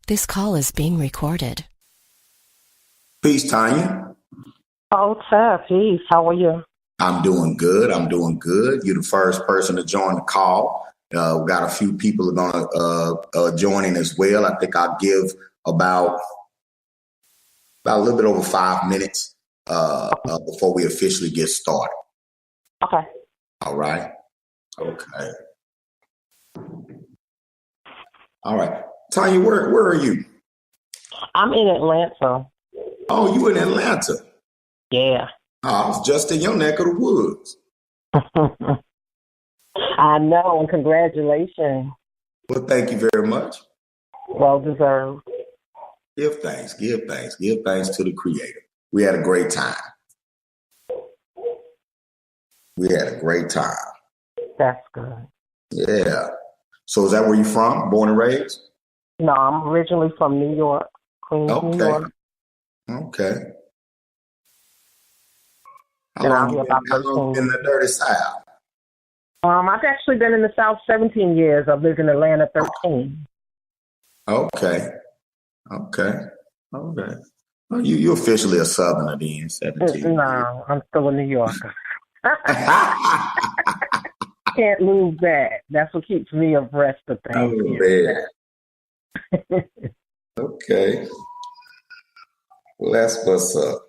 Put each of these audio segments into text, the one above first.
This call is being recorded. Peace, Tanya. Oh, Tab, peace. How are you? I'm doing good. You're the first person to join the call. We got a few people are going to join in as well. I think I'll give about a little bit over 5 minutes before we officially get started. Okay. All right. Okay. All right. Tanya, where are you? I'm in Atlanta. Oh, you in Atlanta? Yeah. Oh, I was just in your neck of the woods. I know, and congratulations. Well, thank you very much. Well deserved. Give thanks to the Creator. We had a great time. That's good. Yeah. So is that where you're from? Born and raised? No, I'm originally from New York, Queens, New York. Okay. And I'll be about How long you been in the dirty South? I've actually been in the South 17 years. I've lived in Atlanta 13. Okay. Well, you officially a Southerner then, 17. No, I'm still a New Yorker. Can't lose that. That's what keeps me abreast of things. Oh, man. Okay. Well, that's what's up.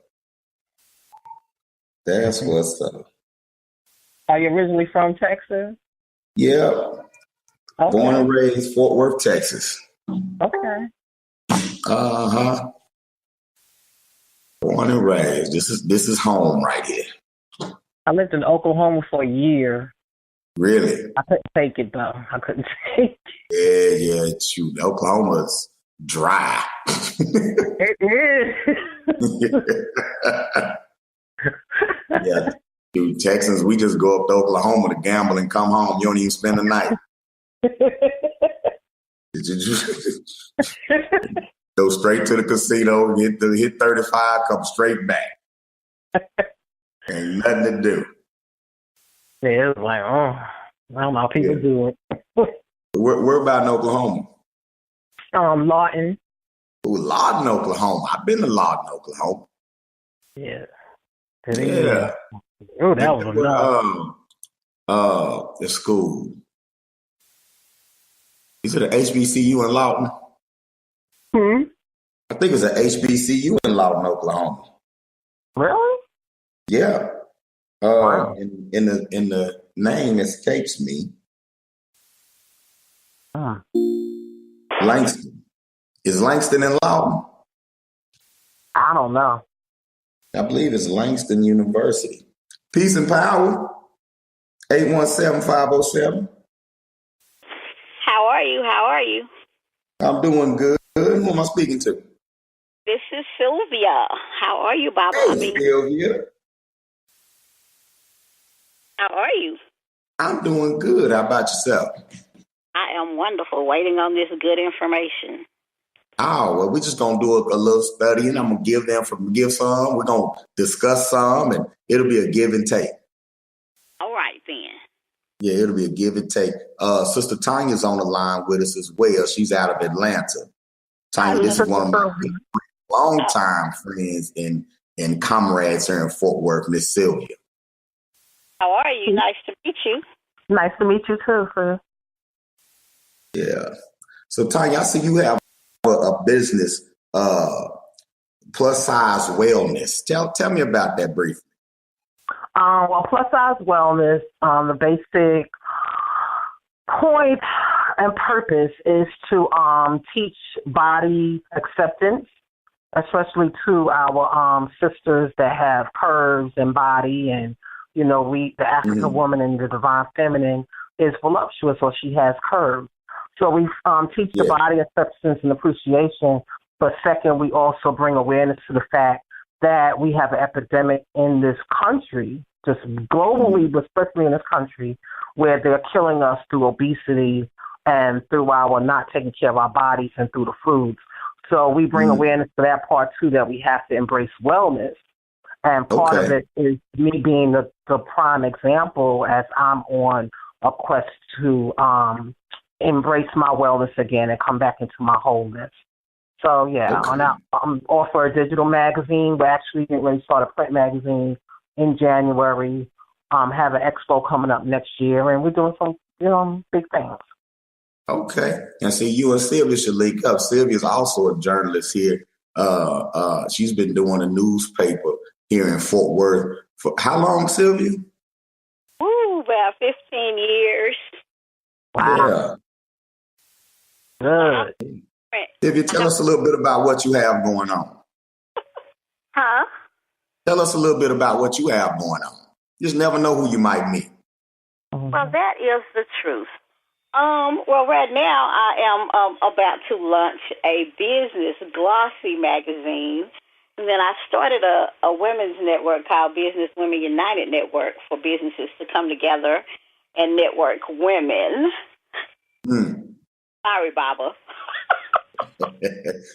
Are you originally from Texas? Yeah. Okay. Born and raised Fort Worth, Texas. Okay. Uh-huh. Born and raised. This is home right here. I lived in Oklahoma for a year. Really? I couldn't take it, though. I couldn't take it. Yeah, shoot. Oklahoma's dry. It is. Yeah. Dude, Texans, we just go up to Oklahoma to gamble and come home. You don't even spend the night. Go straight to the casino, hit 35, come straight back. Ain't nothing to do. Yeah, it was like, I don't know how people do it. Where about in Oklahoma? Lawton. Ooh, Lawton, Oklahoma. I've been to Lawton, Oklahoma. Yeah. Yeah. Oh, that was enough. The school. Is it an HBCU in Lawton? I think it's an HBCU in Lawton, Oklahoma. Really? Yeah. Wow. In the name escapes me. Langston. Is Langston in Lawton? I don't know. I believe it's Langston University. Peace and power. 817-507. How are you? I'm doing good. Who am I speaking to? This is Sylvia. How are you, Baba? Hey, Sylvia. How are you? I'm doing good. How about yourself? I am wonderful, waiting on this good information. Oh, well, we're just going to do a little study, and I'm going to give some. We're going to discuss some, and it'll be a give and take. All right, then. Yeah, it'll be a give and take. Sister Tanya's on the line with us as well. She's out of Atlanta. Tanya, this is one of my longtime friends and comrades here in Fort Worth, Miss Sylvia. How are you? Nice to meet you. Nice to meet you, too, sir. Yeah. So, Tanya, I see you have a business, Plus Size Wellness. Tell me about that briefly. Well, Plus Size Wellness, the basic point and purpose is to teach body acceptance, especially to our sisters that have curves in body, and the African woman and the divine feminine is voluptuous, or she has curves. So we teach the body acceptance and appreciation, but second, we also bring awareness to the fact that we have an epidemic in this country, just globally, but especially in this country, where they're killing us through obesity and through our not taking care of our bodies and through the foods. So we bring awareness to that part, too, that we have to embrace wellness. And part of it is me being the prime example, as I'm on a quest to embrace my wellness again and come back into my wholeness. So yeah, Okay. I'm off for a digital magazine. We're actually getting ready to start a print magazine in January. Have an expo coming up next year, and we're doing some big things. Okay. And see, you and Sylvia should link up. Sylvia's also a journalist here. She's been doing a newspaper here in Fort Worth for how long, Sylvia? Ooh, about 15 years. Wow. Yeah. Good. Sylvia, tell us a little bit about what you have going on. Huh? Tell us a little bit about what you have going on. You just never know who you might meet. Well, that is the truth. Well, right now I am about to launch a business glossy magazine. And then I started a women's network called Business Women United Network for businesses to come together and network women. Sorry, Baba.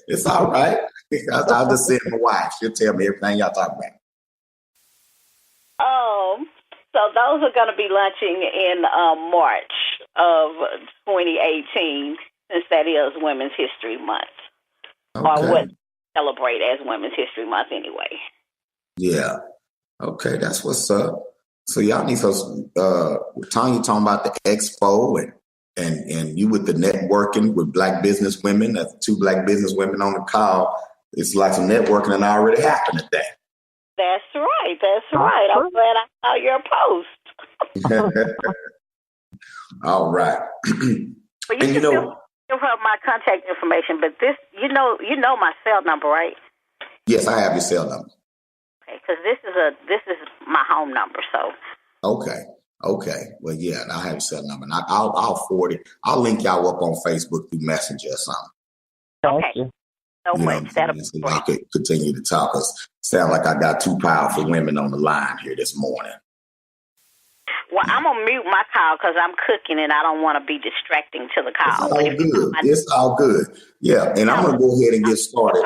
It's all right. I'll just say to my wife. She'll tell me everything y'all talk about. So those are going to be launching in March of 2018, since that is Women's History Month, or what celebrate as Women's History Month anyway. Yeah. Okay, that's what's up. So y'all need some. Tanya talking about the expo and you with the networking with Black business women. That's 2 Black business women on the call. It's like some networking that already happened at that. That's right. That's right. I'm glad I saw your post. All right. Well, you can still give her my contact information, but this, you know my cell number, right? Yes, I have your cell number. Okay, because this is my home number. So. Okay. Well, yeah, I have your cell number. And I'll forward it. I'll link y'all up on Facebook through Messenger or something. Okay. So much. That'll be So great. I could continue to talk. Cause sound like I got 2 powerful women on the line here this morning. Well, I'm going to mute my call because I'm cooking and I don't want to be distracting to the call. It's all good. Yeah, and I'm going to go ahead and get started.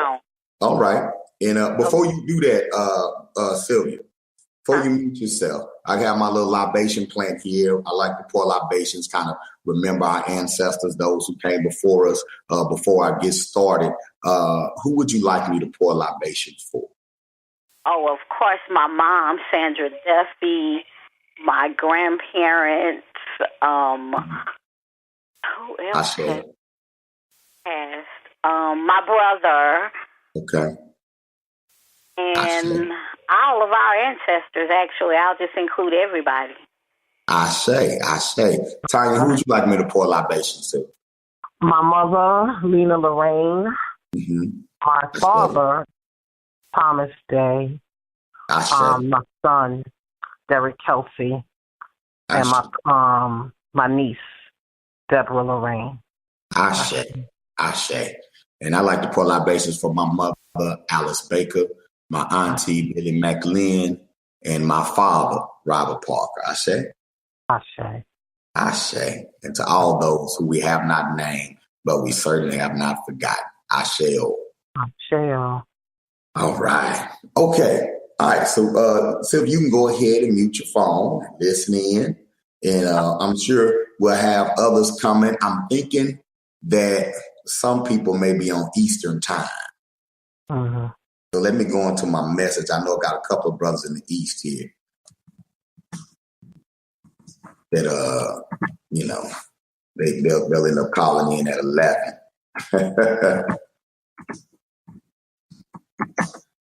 All right. And before you do that, Sylvia, before you mute yourself, I have my little libation plant here. I like to pour libations, kind of remember our ancestors, those who came before us. Before I get started, who would you like me to pour libations for? Oh, of course, my mom, Sandra Duffy, my grandparents, who else has passed? My brother. Okay. And all of our ancestors, actually. I'll just include everybody. I say. Tanya, who would you like me to pour libations to? My mother, Lena Lorraine. Mm-hmm. My father, Thomas Day. My son, Derek Kelsey. And my niece, Deborah Lorraine. Ashe. And I like to pour libations for my mother, Alice Baker, my auntie, Billy McLean, and my father, Robert Parker. Ashe. And to all those who we have not named, but we certainly have not forgotten. Asheo. All right. Okay. All right. So, Sylvia, you can go ahead and mute your phone, listen in, and I'm sure we'll have others coming. I'm thinking that some people may be on Eastern time. Mm-hmm. So let me go into my message. I know I got a couple of brothers in the East here that, they'll end up calling in at 11.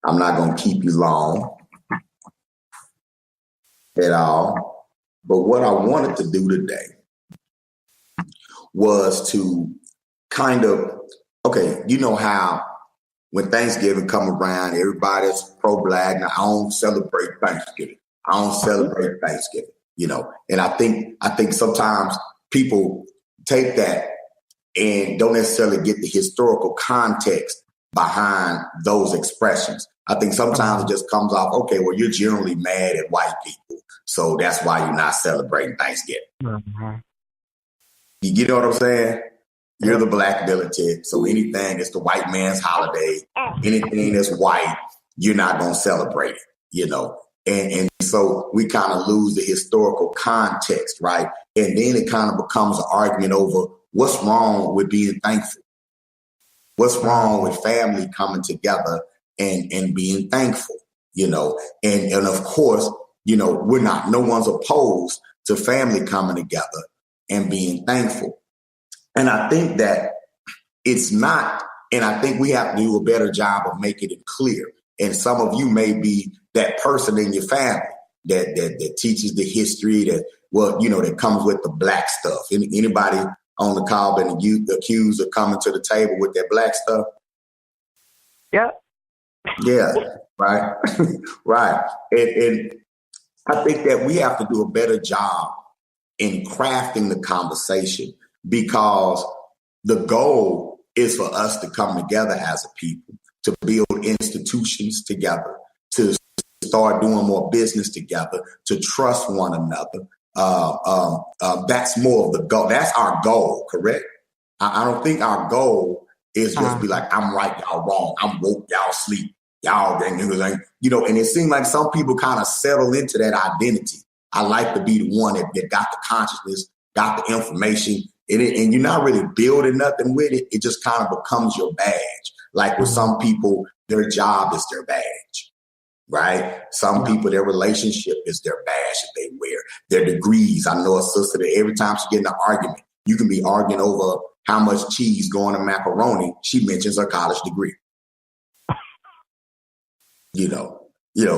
I'm not going to keep you long at all. But what I wanted to do today was to kind of, you know how when Thanksgiving come around, everybody's pro-Black. Now, I don't celebrate Thanksgiving. And I think sometimes people take that and don't necessarily get the historical context behind those expressions. I think sometimes it just comes off, okay, well, you're generally mad at white people, so that's why you're not celebrating Thanksgiving. Mm-hmm. You know what I'm saying? You're the Black militant, so anything that's the white man's holiday, anything that's white, you're not going to celebrate it, And so we kind of lose the historical context, right? And then it kind of becomes an argument over what's wrong with being thankful. What's wrong with family coming together and being thankful, you know? And of course, you know, no one's opposed to family coming together and being thankful. And I think that it's not, and I think we have to do a better job of making it clear. And some of you may be that person in your family that teaches the history that comes with the black stuff. Anybody on the call been accused of coming to the table with that black stuff? Yeah. Yeah, right. Right. And I think that we have to do a better job in crafting the conversation, because the goal is for us to come together as a people, to build institutions together, to start doing more business together, to trust one another. That's more of the goal. That's our goal, correct? I don't think our goal is just be like, I'm right, y'all wrong. I'm woke, y'all sleep. Y'all, and it seemed like some people kind of settle into that identity. I like to be the one that got the consciousness, got the information, and you're not really building nothing with it. It just kind of becomes your badge. Like with some people, their job is their badge, right? Some people, their relationship is their badge that they wear, their degrees. I know a sister that every time she get in an argument, you can be arguing over how much cheese going in macaroni. She mentions her college degree. You know,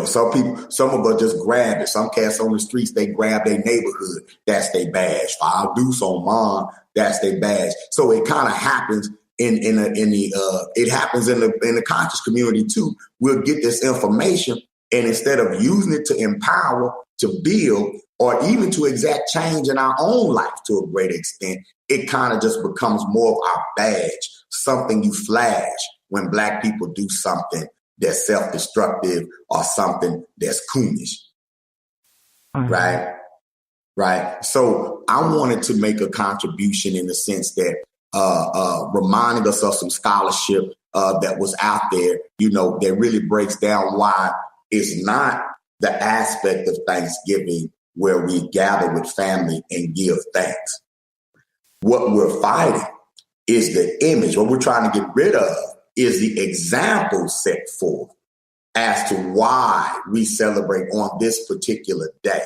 some of us just grab it. Some cats on the streets, they grab their neighborhood. That's their badge. I'll do so, mom. That's their badge. So it kind of happens in the conscious community too. We'll get this information, and instead of using it to empower, to build, or even to exact change in our own life to a great extent, it kind of just becomes more of our badge, something you flash when Black people do something that's self-destructive or something that's coonish, right? So I wanted to make a contribution in the sense that reminding us of some scholarship that was out there, that really breaks down why it's not the aspect of Thanksgiving where we gather with family and give thanks. What we're fighting is the image. What we're trying to get rid of is the example set forth as to why we celebrate on this particular day.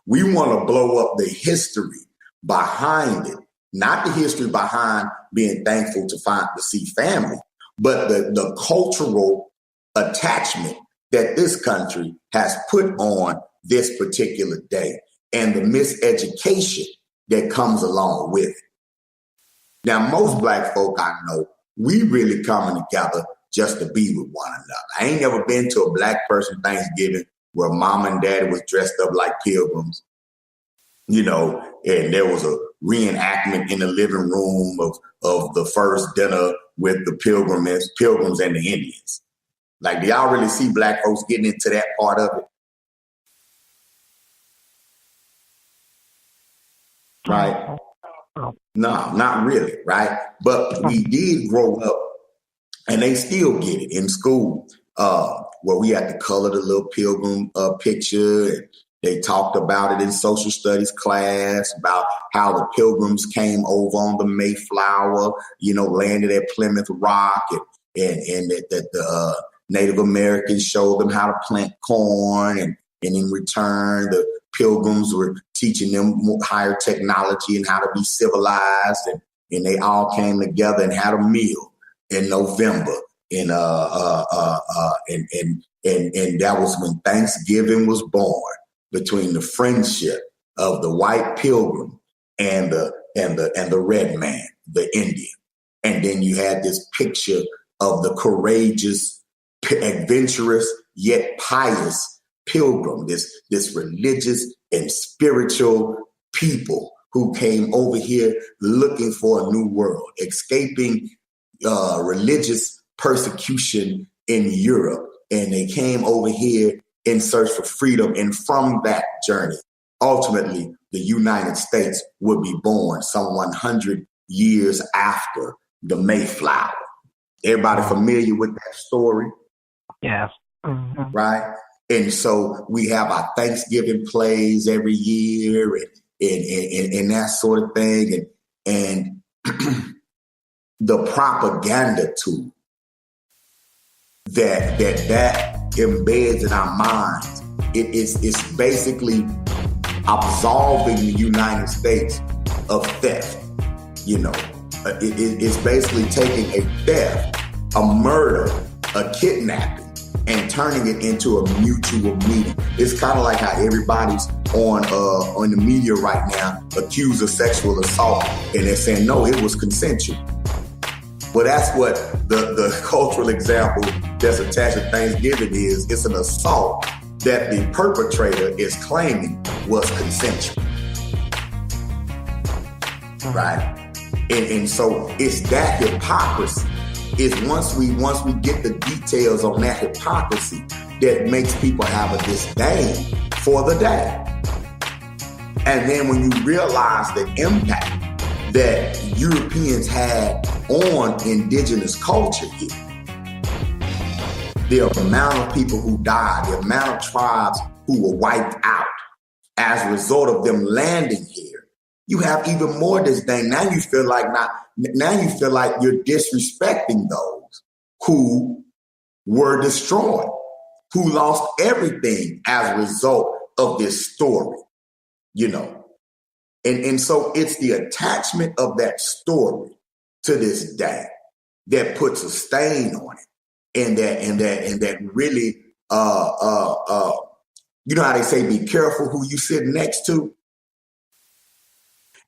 We want to blow up the history behind it, not the history behind being thankful to see family, but the cultural attachment that this country has put on this particular day and the miseducation that comes along with it. Now, most Black folk I know, we really coming together just to be with one another. I ain't never been to a Black person Thanksgiving where mom and daddy was dressed up like pilgrims, and there was a reenactment in the living room of the first dinner with the pilgrims and the Indians. Like, do y'all really see Black folks getting into that part of it? Right? No, not really, right? But we did grow up, and they still get it in school, where we had to color the little pilgrim picture. And they talked about it in social studies class about how the pilgrims came over on the Mayflower, landed at Plymouth Rock, and that the Native Americans showed them how to plant corn, and in return, the pilgrims were teaching them higher technology and how to be civilized, and they all came together and had a meal in November, and that was when Thanksgiving was born, between the friendship of the white pilgrim and the red man, the Indian, and then you had this picture of the courageous, adventurous yet pious pilgrim, this religious and spiritual people who came over here looking for a new world, escaping religious persecution in Europe. And they came over here in search for freedom. And from that journey, ultimately, the United States would be born some 100 years after the Mayflower. Everybody familiar with that story? Yes. Mm-hmm. Right? And so we have our Thanksgiving plays every year and that sort of thing. And the propaganda tool that embeds in our minds. It's basically absolving the United States of theft. It's basically taking a theft, a murder, a kidnapping, and turning it into a mutual meeting. It's kind of like how everybody's on the media right now accused of sexual assault, and they're saying, no, it was consensual. Well, that's what the cultural example that's attached to Thanksgiving is. It's an assault that the perpetrator is claiming was consensual. Right? And so it's that hypocrisy. Is once we get the details on that hypocrisy that makes people have a disdain for the day. And then when you realize the impact that Europeans had on indigenous culture here, the amount of people who died, the amount of tribes who were wiped out as a result of them landing here, you have even more disdain. Now you feel like you're disrespecting those who were destroyed, who lost everything as a result of this story, And so it's the attachment of that story to this day that puts a stain on it. And that really, you know how they say, be careful who you sit next to?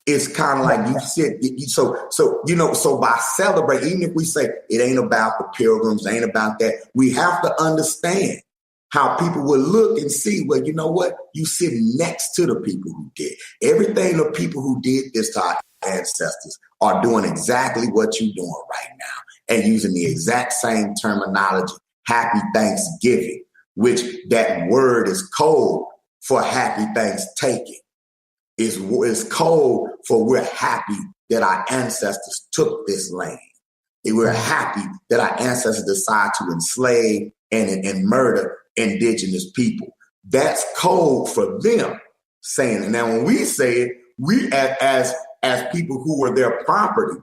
It's kind of like you sit, so by celebrating, even if we say it ain't about the pilgrims, it ain't about that, we have to understand how people will look and see, well, you know what? You sit next to the people who did. Everything the people who did this to our ancestors are doing exactly what you're doing right now and using the exact same terminology, Happy Thanksgiving, which that word is code for happy Thanksgiving. Is code for we're happy that our ancestors took this land. We're happy that our ancestors decided to enslave and murder indigenous people. That's code for them saying it. Now, when we say it, we as people who were their property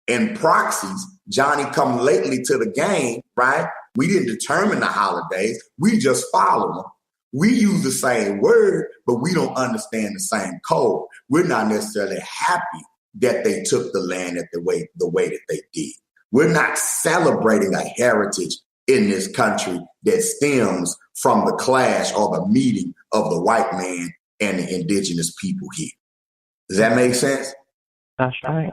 and proxies, Johnny come lately to the game, right? We didn't determine the holidays. We just follow them. We use the same word, but we don't understand the same code. We're not necessarily happy that they took the land the way that they did. We're not celebrating a heritage in this country that stems from the clash or the meeting of the white man and the indigenous people here. Does that make sense? That's right.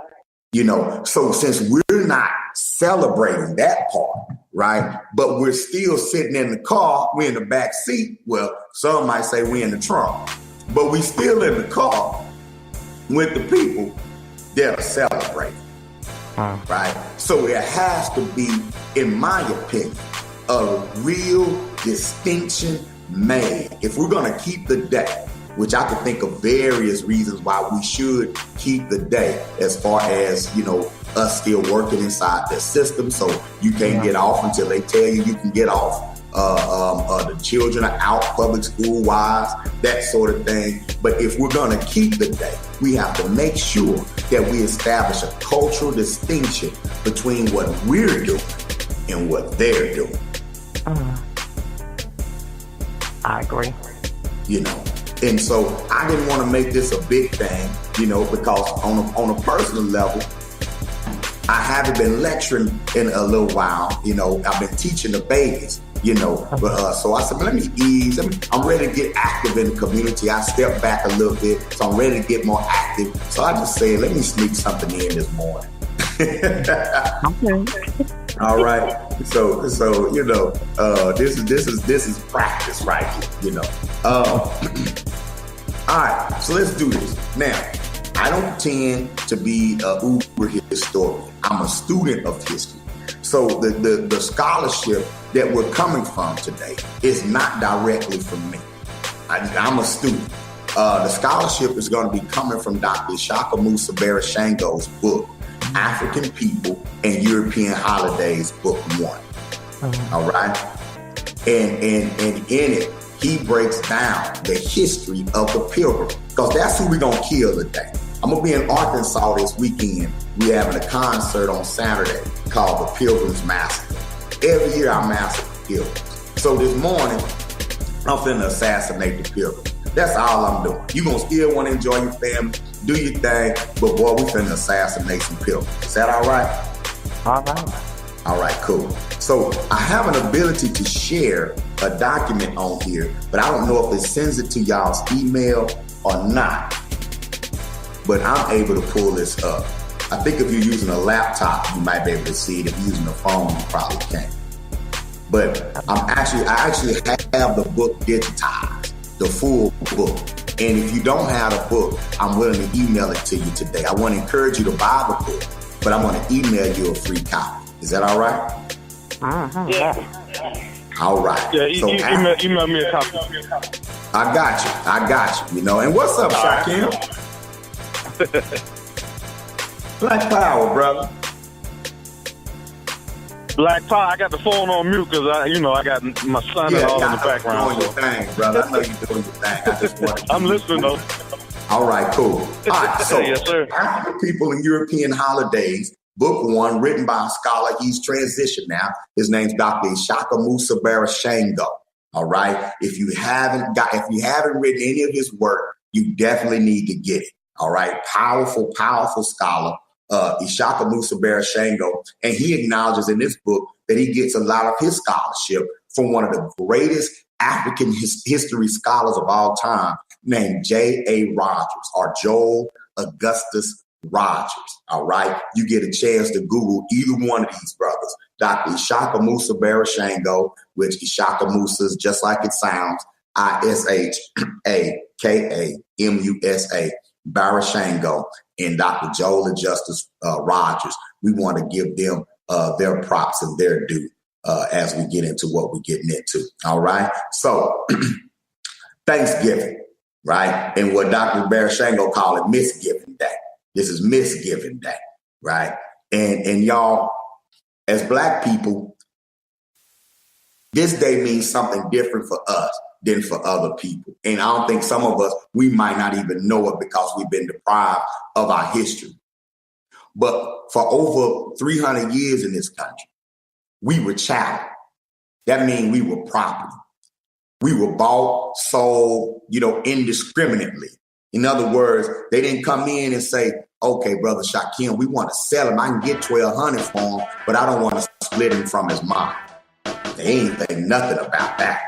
So since we're not celebrating that part, right, but we're still sitting in the car, we're in the back seat. Well, some might say we're in the trunk, but we still in the car with the people that are celebrating, right? So there has to be, in my opinion, a real distinction made. If we're going to keep the day, which I could think of various reasons why we should keep the day, as far as, us still working inside the system. So you can't get off until they tell you can get off. The children are out public school wise, that sort of thing. But if we're going to keep the day, we have to make sure that we establish a cultural distinction between what we're doing and what they're doing. I agree. And so I didn't want to make this a big thing, because on a personal level, I haven't been lecturing in a little while. I've been teaching the babies, but so I said, let me ease. I'm ready to get active in the community. I stepped back a little bit, so I'm ready to get more active. So I just said, let me sneak something in this morning. Okay. All right. So this is practice right here, All right. So let's do this. Now, I don't tend to be a uber historian. I'm a student of history. So the scholarship that we're coming from today is not directly from me. I'm a student. The scholarship is going to be coming from Dr. Ishaka Musa Barashango's book, African People and European Holidays, Book 1. All right? And in it, he breaks down the history of the pilgrim, because that's who we're going to kill today. I'm going to be in Arkansas this weekend. We're having a concert on Saturday called the Pilgrims Massacre. Every year I massacre pilgrims. So this morning, I'm finna assassinate the pilgrims. That's all I'm doing. You're going to still want to enjoy your family, do your thing, but boy, we finna assassinate some pilgrims. Is that all right? All right. All right, cool. So I have an ability to share a document on here, but I don't know if it sends it to y'all's email or not. But I'm able to pull this up. I think if you're using a laptop, you might be able to see it. If you're using a phone, you probably can't. But I actually have the book digitized, the full book. And if you don't have a book, I'm willing to email it to you today. I want to encourage you to buy the book, but I want to email you a free copy. Is that all right? Mm-hmm. Yes. All right. Yeah, so email me a copy. I got you, you know. And what's up, Shaquille? Black Power, brother. Black Power, I got the phone on mute because I got my son and all in the background. Doing your thing, brother. I know you're doing your thing. I just want I'm listening though. All right, cool. All right, so Yes, sir. African People and European Holidays, Book 1, written by a scholar. He's transitioned now. His name's Dr. Ishaka Musa Barashango. All right. If you haven't written any of his work, you definitely need to get it. All right. Powerful scholar, Ishaka Musa Barashango. And he acknowledges in this book that he gets a lot of his scholarship from one of the greatest African history scholars of all time, named J.A. Rogers, or Joel Augustus Rogers. All right. You get a chance to Google either one of these brothers. Dr. Ishaka Musa Barashango, which Ishaka Musa is just like it sounds, Ishakamusa Barashango, and Dr. Joel Augustus Rogers. We want to give them their props and their due as we get into what we're getting into. All right. So Thanksgiving, right? And what Dr. Barashango called it Misgiving Day. This is Misgiving Day, right? And y'all, as Black people, this day means something different for us than for other people. And I don't think some of us, we might not even know it because we've been deprived of our history. But for over 300 years in this country, we were chattel. That means we were property. We were bought, sold, indiscriminately. In other words, they didn't come in and say, okay, Brother Shaquille, we want to sell him. I can get $1,200 for him, but I don't want to split him from his mom. They ain't think nothing about that.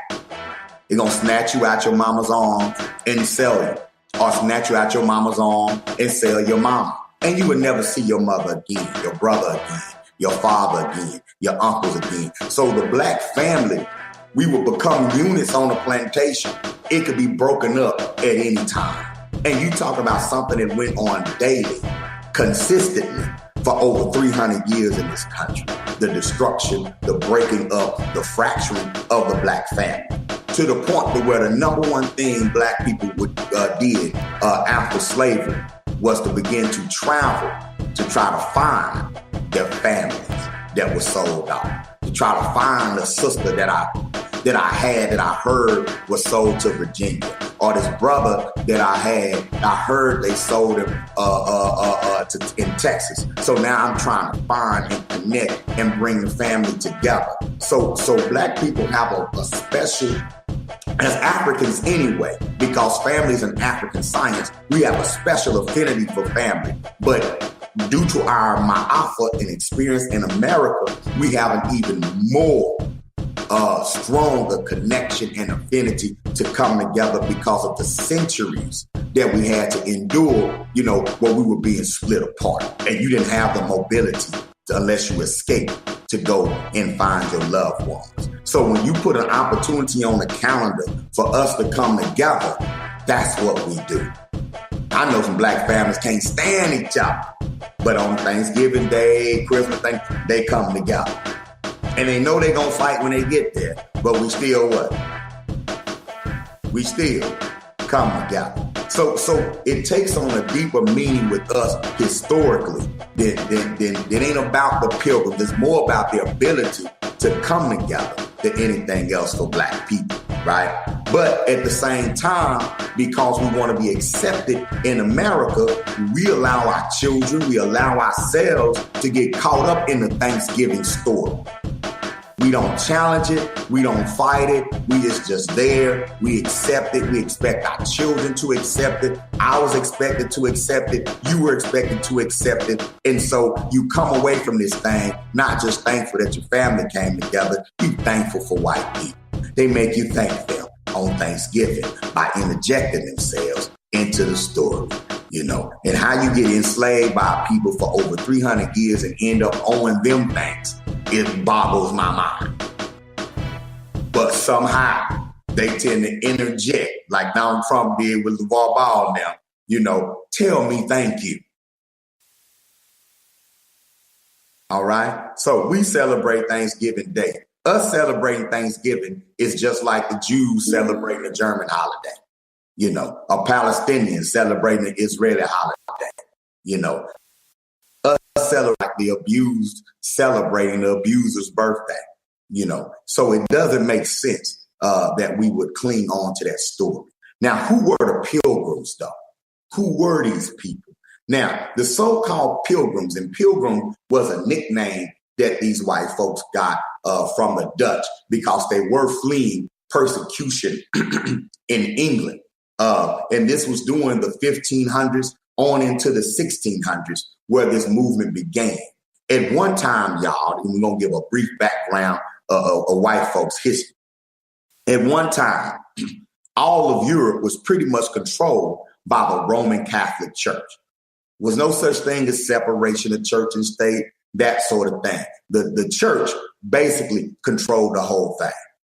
They're going to snatch you out your mama's arms and sell you, or snatch you out your mama's arm and sell your mama. And you would never see your mother again, your brother again, your father again, your uncles again. So the Black family, we would become units on a plantation. It could be broken up at any time. And you talk about something that went on daily, consistently, for over 300 years in this country. The destruction, the breaking up, the fracturing of the Black family. To the point to where the number one thing Black people did after slavery was to begin to travel to try to find their families that were sold off. To try to find a sister that I heard was sold to Virginia, or this brother that I heard they sold him in Texas. So now I'm trying to find and connect and bring the family together. So Black people have a special, as Africans anyway, because family is an African science, we have a special affinity for family. But due to our ma'afa and experience in America, we have an even more stronger connection and affinity to come together because of the centuries that we had to endure, where we were being split apart. And you didn't have the mobility unless you escaped to go and find your loved ones. So when you put an opportunity on the calendar for us to come together, that's what we do. I know some Black families can't stand each other, but on Thanksgiving Day, Christmas Day, they come together. And they know they're going to fight when they get there, but we still what? We still come together. So it takes on a deeper meaning with us historically than ain't about the pilgrims. It's more about the ability to come together than anything else for Black people, right? But at the same time, because we want to be accepted in America, we allow our children, we allow ourselves to get caught up in the Thanksgiving story. We don't challenge it. We don't fight it. We just there. We accept it. We expect our children to accept it. I was expected to accept it. You were expected to accept it. And so you come away from this thing, not just thankful that your family came together, you thankful for white people. They make you thank them on Thanksgiving by interjecting themselves into the story, you know, and how you get enslaved by people for over 300 years and end up owing them things. It boggles my mind. But somehow they tend to interject, like Donald Trump did with LeVar Ball now, you know, tell me thank you. All right? So we celebrate Thanksgiving Day. Us celebrating Thanksgiving is just like the Jews celebrating the German holiday. You know, a Palestinian celebrating the Israeli holiday. You know, us celebrate the abused celebrating the abuser's birthday. You know, so it doesn't make sense that we would cling on to that story. Now, who were the Pilgrims, though? Who were these people? Now, the so-called Pilgrims, and Pilgrim was a nickname that these white folks got from the Dutch because they were fleeing persecution in England. And this was during the 1500s on into the 1600s where this movement began. At one time, y'all, and we're going to give a brief background of white folks' history. At one time, all of Europe was pretty much controlled by the Roman Catholic Church. There was no such thing as separation of church and state, that sort of thing. The church basically controlled the whole thing,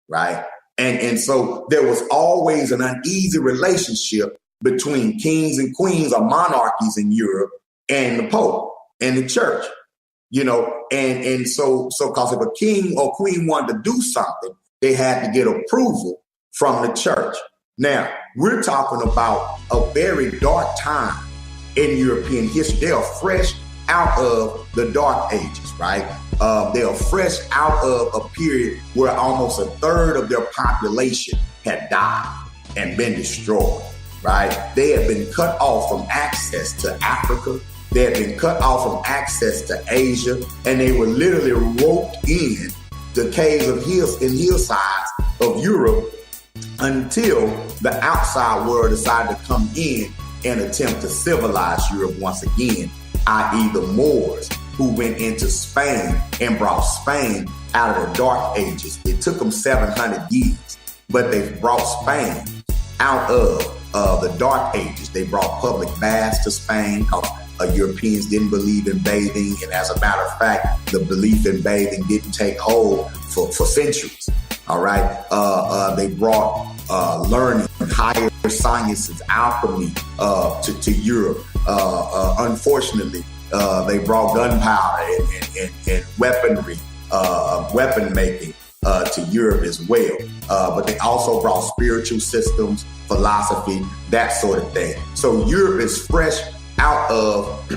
right? And so there was always an uneasy relationship between kings and queens or monarchies in Europe and the Pope and the church, you know, and so because if a king or queen wanted to do something, they had to get approval from the church. Now, we're talking about a very dark time in European history. They are fresh out of the Dark Ages, right? They are fresh out of a period where almost a third of their population had died and been destroyed, right? They had been cut off from access to Africa. They had been cut off from access to Asia, and they were literally roped in the caves of hillsides of Europe until the outside world decided to come in and attempt to civilize Europe once again, i.e. the Moors, who went into Spain and brought Spain out of the Dark Ages. It took them 700 years, but they brought Spain out of the Dark Ages. They brought public baths to Spain because Europeans didn't believe in bathing. And as a matter of fact, the belief in bathing didn't take hold for centuries. All right. They brought learning, higher sciences, alchemy to Europe. Unfortunately, they brought gunpowder and weaponry, weapon making to Europe as well. But they also brought spiritual systems, philosophy, that sort of thing. So Europe is fresh out of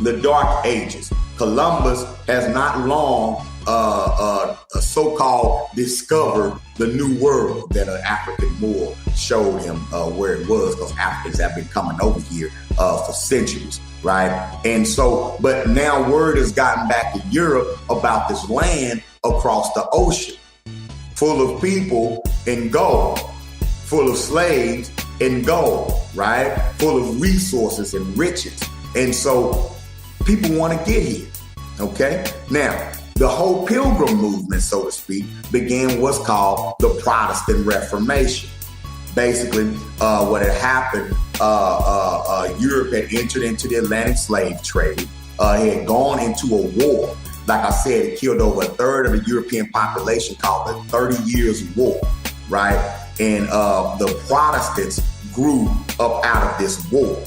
the Dark Ages. Columbus has not long so-called discovered the new world that an African Moor showed him where it was, because Africans have been coming over here for centuries, right? And so, but now word has gotten back to Europe about this land across the ocean, full of people and gold, full of slaves and gold, right? Full of resources and riches. And so people want to get here, okay? Now, the whole Pilgrim movement, so to speak, began what's called the Protestant Reformation. Basically, what had happened, Europe had entered into the Atlantic slave trade. It had gone into a war. Like I said, it killed over a third of the European population, called the 30 Years' War, right? And the Protestants grew up out of this war.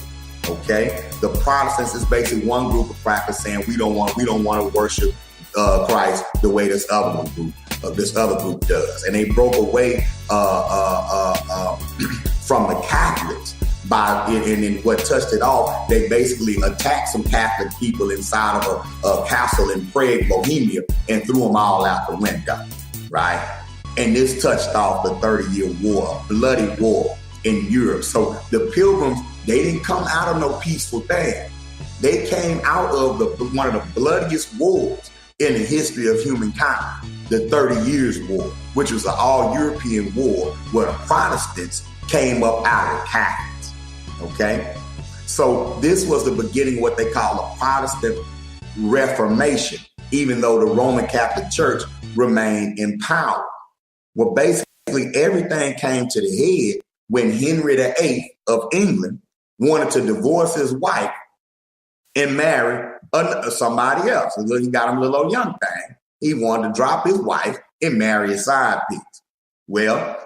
Okay, the Protestants is basically one group of crackers saying we don't want to worship Christ the way this other group does, and they broke away from the Catholics and what touched it off, they basically attacked some Catholic people inside of a castle in Prague, Bohemia, and threw them all out the window, right? And this touched off the 30-year war, bloody war in Europe. So the Pilgrims, they didn't come out of no peaceful thing. They came out of one of the bloodiest wars in the history of humankind, the 30 Years' War, which was an all-European war where the Protestants came up out of Catholics, okay? So this was the beginning of what they call a Protestant Reformation, even though the Roman Catholic Church remained in power. Well, basically everything came to the head when Henry VIII of England wanted to divorce his wife and marry somebody else. He got him a little old young thing. He wanted to drop his wife and marry a side piece. Well,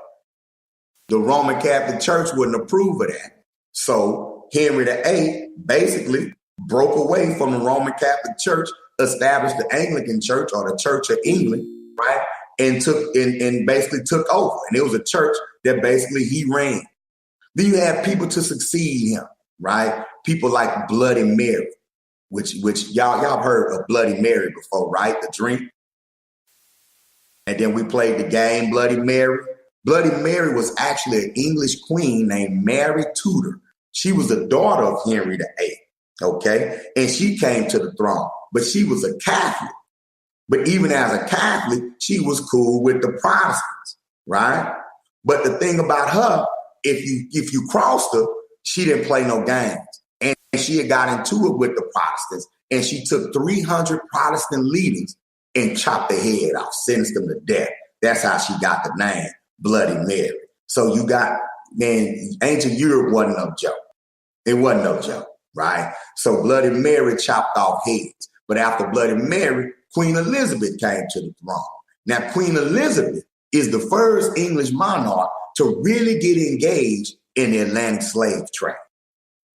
the Roman Catholic Church wouldn't approve of that. So Henry VIII basically broke away from the Roman Catholic Church, established the Anglican Church or the Church of England, right? And basically took over. And it was a church that basically he ran. Then you have people to succeed him, right? People like Bloody Mary, which y'all heard of Bloody Mary before, right? The drink. And then we played the game Bloody Mary. Bloody Mary was actually an English queen named Mary Tudor. She was the daughter of Henry VIII, okay? And she came to the throne, but she was a Catholic. But even as a Catholic, she was cool with the Protestants, right? But the thing about her, if you crossed her, she didn't play no games. And she had got into it with the Protestants, and she took 300 Protestant leaders and chopped their head off, sentenced them to death. That's how she got the name Bloody Mary. So you got, man, ancient Europe wasn't no joke. It wasn't no joke, right? So Bloody Mary chopped off heads. But after Bloody Mary, Queen Elizabeth came to the throne. Now, Queen Elizabeth is the first English monarch to really get engaged in the Atlantic slave trade,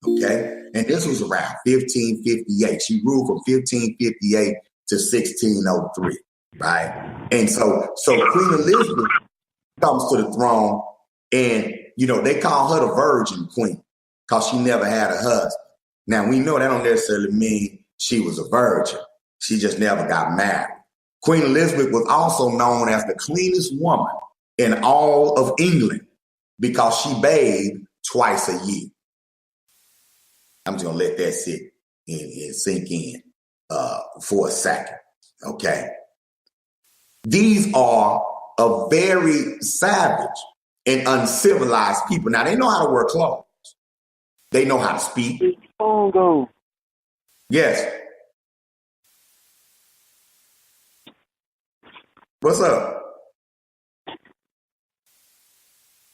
okay? And this was around 1558. She ruled from 1558 to 1603, right? And so Queen Elizabeth comes to the throne, and, you know, they call her the Virgin Queen because she never had a husband. Now, we know that don't necessarily mean she was a virgin. She just never got married. Queen Elizabeth was also known as the cleanest woman in all of England because she bathed twice a year. I'm just going to let that sit and sink in for a second, okay? These are a very savage and uncivilized people. Now, they know how to wear clothes. They know how to speak. Yes. What's up?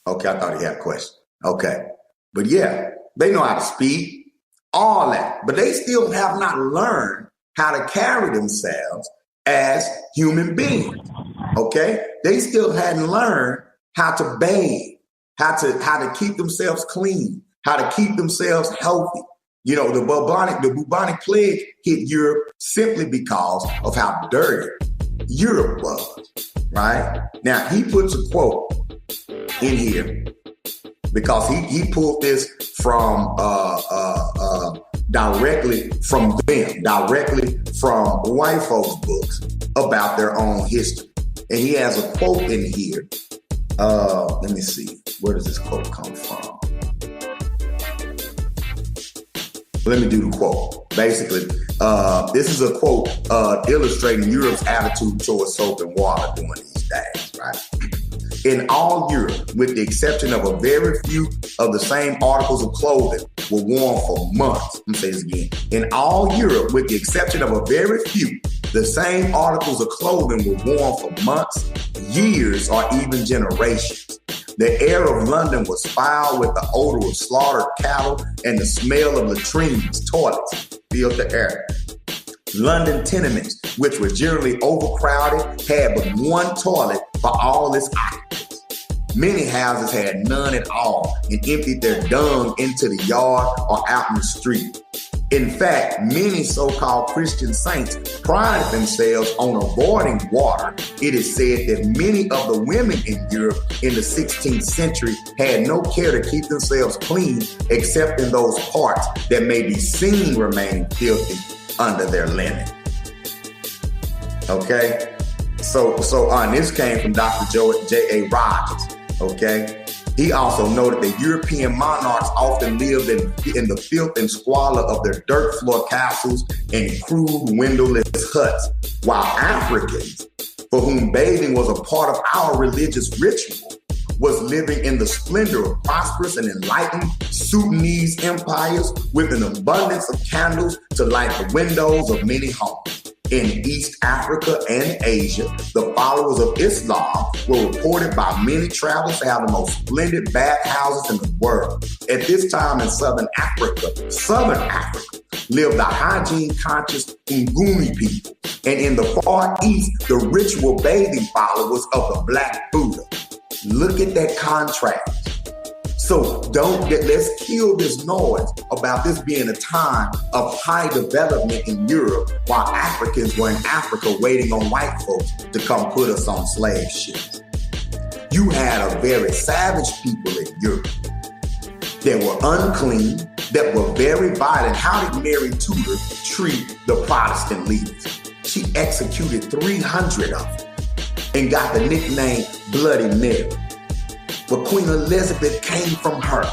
Okay, I thought he had a question. Okay. But yeah, they know how to speak, all that. But they still have not learned how to carry themselves as human beings. Okay? They still hadn't learned how to bathe, how to keep themselves clean, how to keep themselves healthy. You know, the bubonic plague hit Europe simply because of how dirty Europe was, right? Now, he puts a quote in here because he pulled this from directly from them, directly from white folks' books about their own history. And he has a quote in here. Let me see. Where does this quote come from? Let me do the quote. Basically, this is a quote illustrating Europe's attitude towards soap and water during these days, right? In all Europe, with the exception of a very few of the same articles of clothing were worn for months. Let me say this again. In all Europe, with the exception of a very few, the same articles of clothing were worn for months, years, or even generations. The air of London was foul with the odor of slaughtered cattle and the smell of latrines, toilets, filled the air. London tenements, which were generally overcrowded, had but one toilet for all its occupants. Many houses had none at all and emptied their dung into the yard or out in the street. In fact, many so-called Christian saints prided themselves on avoiding water. It is said that many of the women in Europe in the 16th century had no care to keep themselves clean except in those parts that may be seen remaining filthy under their linen. Okay? This came from Dr. J.A. Rogers, okay? He also noted that European monarchs often lived in the filth and squalor of their dirt floor castles and crude windowless huts, while Africans, for whom bathing was a part of our religious ritual, was living in the splendor of prosperous and enlightened Sudanese empires with an abundance of candles to light the windows of many homes. In East Africa and Asia, the followers of Islam were reported by many travelers to have the most splendid bathhouses in the world. At this time in Southern Africa, lived the hygiene-conscious Nguni people. And in the Far East, the ritual bathing followers of the Black Buddha. Look at that contrast. So let's kill this noise about this being a time of high development in Europe while Africans were in Africa waiting on white folks to come put us on slave ships. You had a very savage people in Europe that were unclean, that were very violent. How did Mary Tudor treat the Protestant leaders? She executed 300 of them and got the nickname Bloody Mary. But Queen Elizabeth came from her.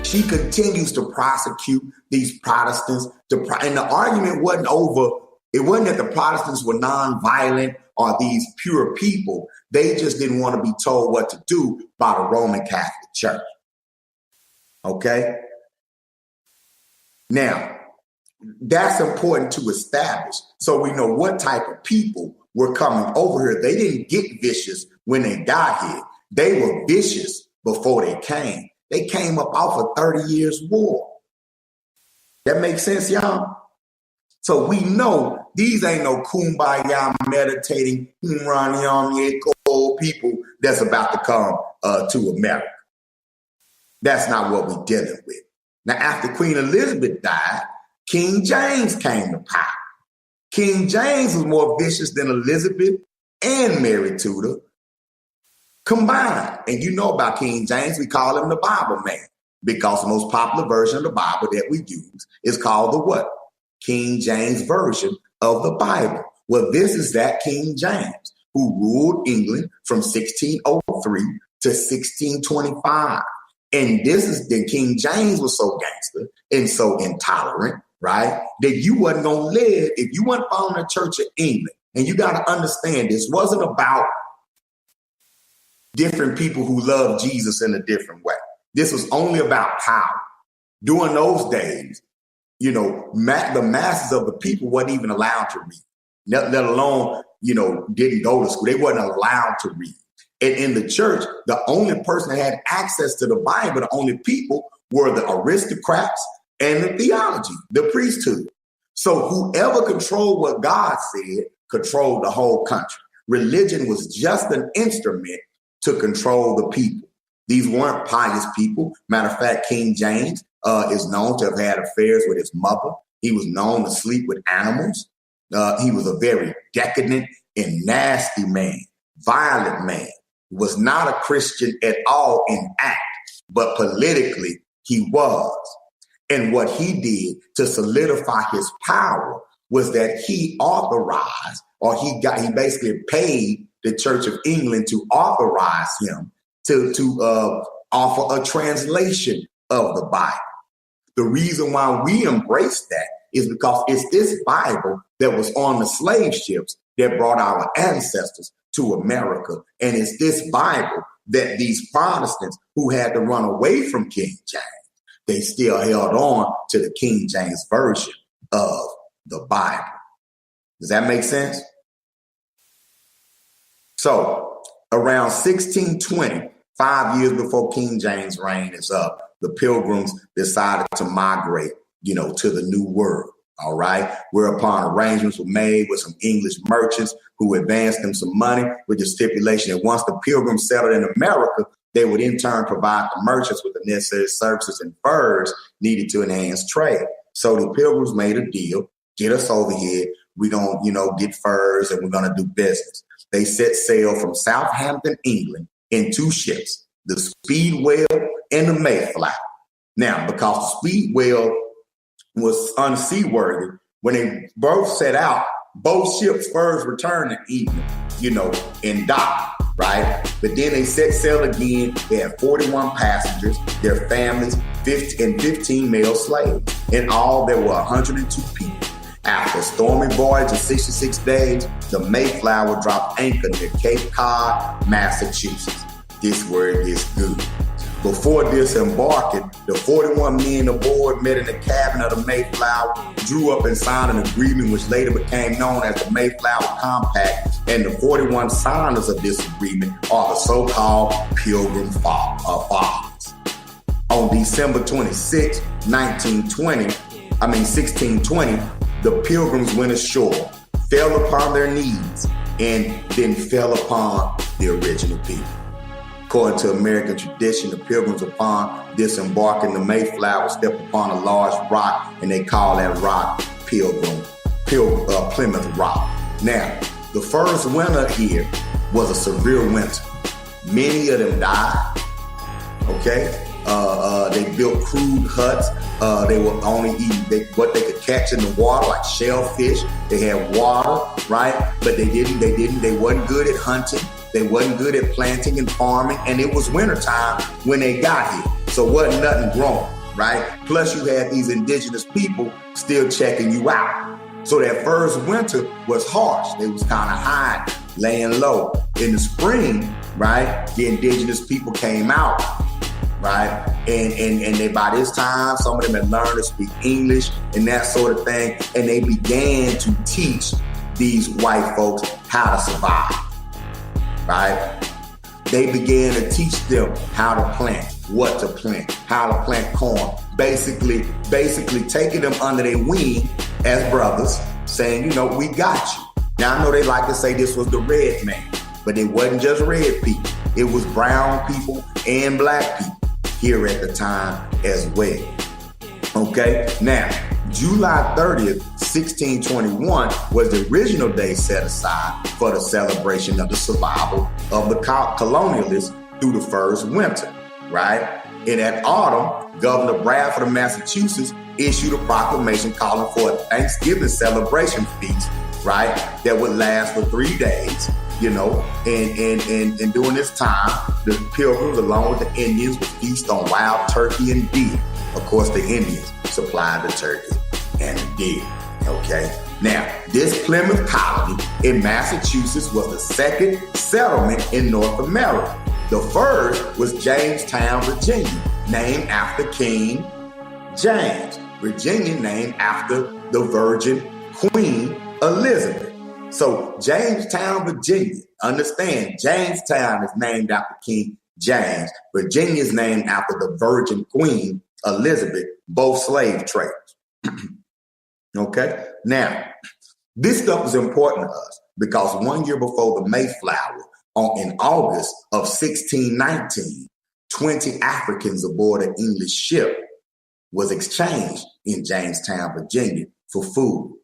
She continues to prosecute these Protestants. And the argument wasn't over. It wasn't that the Protestants were nonviolent or these pure people. They just didn't want to be told what to do by the Roman Catholic Church. Okay? Now, that's important to establish so we know what type of people were coming over here. They didn't get vicious when they got here. They were vicious before they came. They came up off of 30 years war. That makes sense, y'all? So we know these ain't no kumbaya meditating people that's about to come to America. That's not what we're dealing with. Now, after Queen Elizabeth died, King James came to power. King James was more vicious than Elizabeth and Mary Tudor combined. And you know about King James, we call him the Bible man because the most popular version of the Bible that we use is called the what? King James Version of the Bible. Well, this is that King James who ruled England from 1603 to 1625. And this is the King James was so gangster and so intolerant, right? That you wasn't going to live if you weren't following the Church of England. And you got to understand, this wasn't about different people who love Jesus in a different way. This was only about power. During those days, you know, the masses of the people wasn't even allowed to read, let alone, you know, didn't go to school. They wasn't allowed to read. And in the church, the only person that had access to the Bible, the only people were the aristocrats and the theology, the priesthood. So whoever controlled what God said controlled the whole country. Religion was just an instrument to control the people. These weren't pious people. Matter of fact, King James is known to have had affairs with his mother. He was known to sleep with animals. He was a very decadent and nasty man, violent man. He was not a Christian at all in act, but politically he was. And what he did to solidify his power was that he authorized, or he basically paid the Church of England to authorize him to offer a translation of the Bible. The reason why we embrace that is because it's this Bible that was on the slave ships that brought our ancestors to America. And it's this Bible that these Protestants who had to run away from King James, they still held on to the King James Version of the Bible. Does that make sense? So around 1620, 5 years before King James' reign is up, the Pilgrims decided to migrate, to the New World. All right. Whereupon arrangements were made with some English merchants who advanced them some money with the stipulation that once the Pilgrims settled in America, they would in turn provide the merchants with the necessary services and furs needed to enhance trade. So the Pilgrims made a deal. Get us over here. We're going to, get furs and we're going to do business. They set sail from Southampton, England in two ships, the Speedwell and the Mayflower. Now, because the Speedwell was unseaworthy, when they both set out, both ships first returned to England, in dock, right? But then they set sail again. They had 41 passengers, their families, 15 male slaves. In all, there were 102 people. After a stormy voyage of 66 days, the Mayflower dropped anchor near Cape Cod, Massachusetts. This where it gets good. Before disembarking, the 41 men aboard met in the cabin of the Mayflower, drew up and signed an agreement which later became known as the Mayflower Compact, and the 41 signers of this agreement are the so-called Pilgrim Fathers. On December 26, 1620, the Pilgrims went ashore, fell upon their knees, and then fell upon the original people. According to American tradition, the Pilgrims, upon disembarking the Mayflower, stepped upon a large rock, and they call that rock Plymouth Rock. Now, the first winter here was a severe winter. Many of them died. Okay, they built crude huts. They were only eating what they could catch in the water, like shellfish. They had water, right? But they wasn't good at hunting. They wasn't good at planting and farming, and it was wintertime when they got here. So wasn't nothing growing, right? Plus you had these indigenous people still checking you out. So that first winter was harsh. They was kind of hiding, laying low. In the spring, right, the indigenous people came out, right? And they, by this time, some of them had learned to speak English and that sort of thing, and they began to teach these white folks how to survive. Right? They began to teach them how to plant, what to plant, how to plant corn. Basically taking them under their wing as brothers, saying, we got you. Now, I know they like to say this was the red man, but it wasn't just red people. It was brown people and black people here at the time as well. Okay? Now, July 30th, 1621 was the original day set aside for the celebration of the survival of the colonialists through the first winter, right? In that autumn, Governor Bradford of Massachusetts issued a proclamation calling for a Thanksgiving celebration feast, right? That would last for 3 days, and during this time, the Pilgrims, along with the Indians, would feast on wild turkey and deer. Of course, the Indians supplied the turkey and the deer. Okay. Now, this Plymouth colony in Massachusetts was the second settlement in North America. The first was Jamestown, Virginia, named after King James. Virginia named after the Virgin Queen Elizabeth. So Jamestown, Virginia, understand, Jamestown is named after King James. Virginia is named after the Virgin Queen Elizabeth, both slave traders. Okay? Now, this stuff is important to us because 1 year before the Mayflower, in August of 1619, 20 Africans aboard an English ship was exchanged in Jamestown, Virginia for food.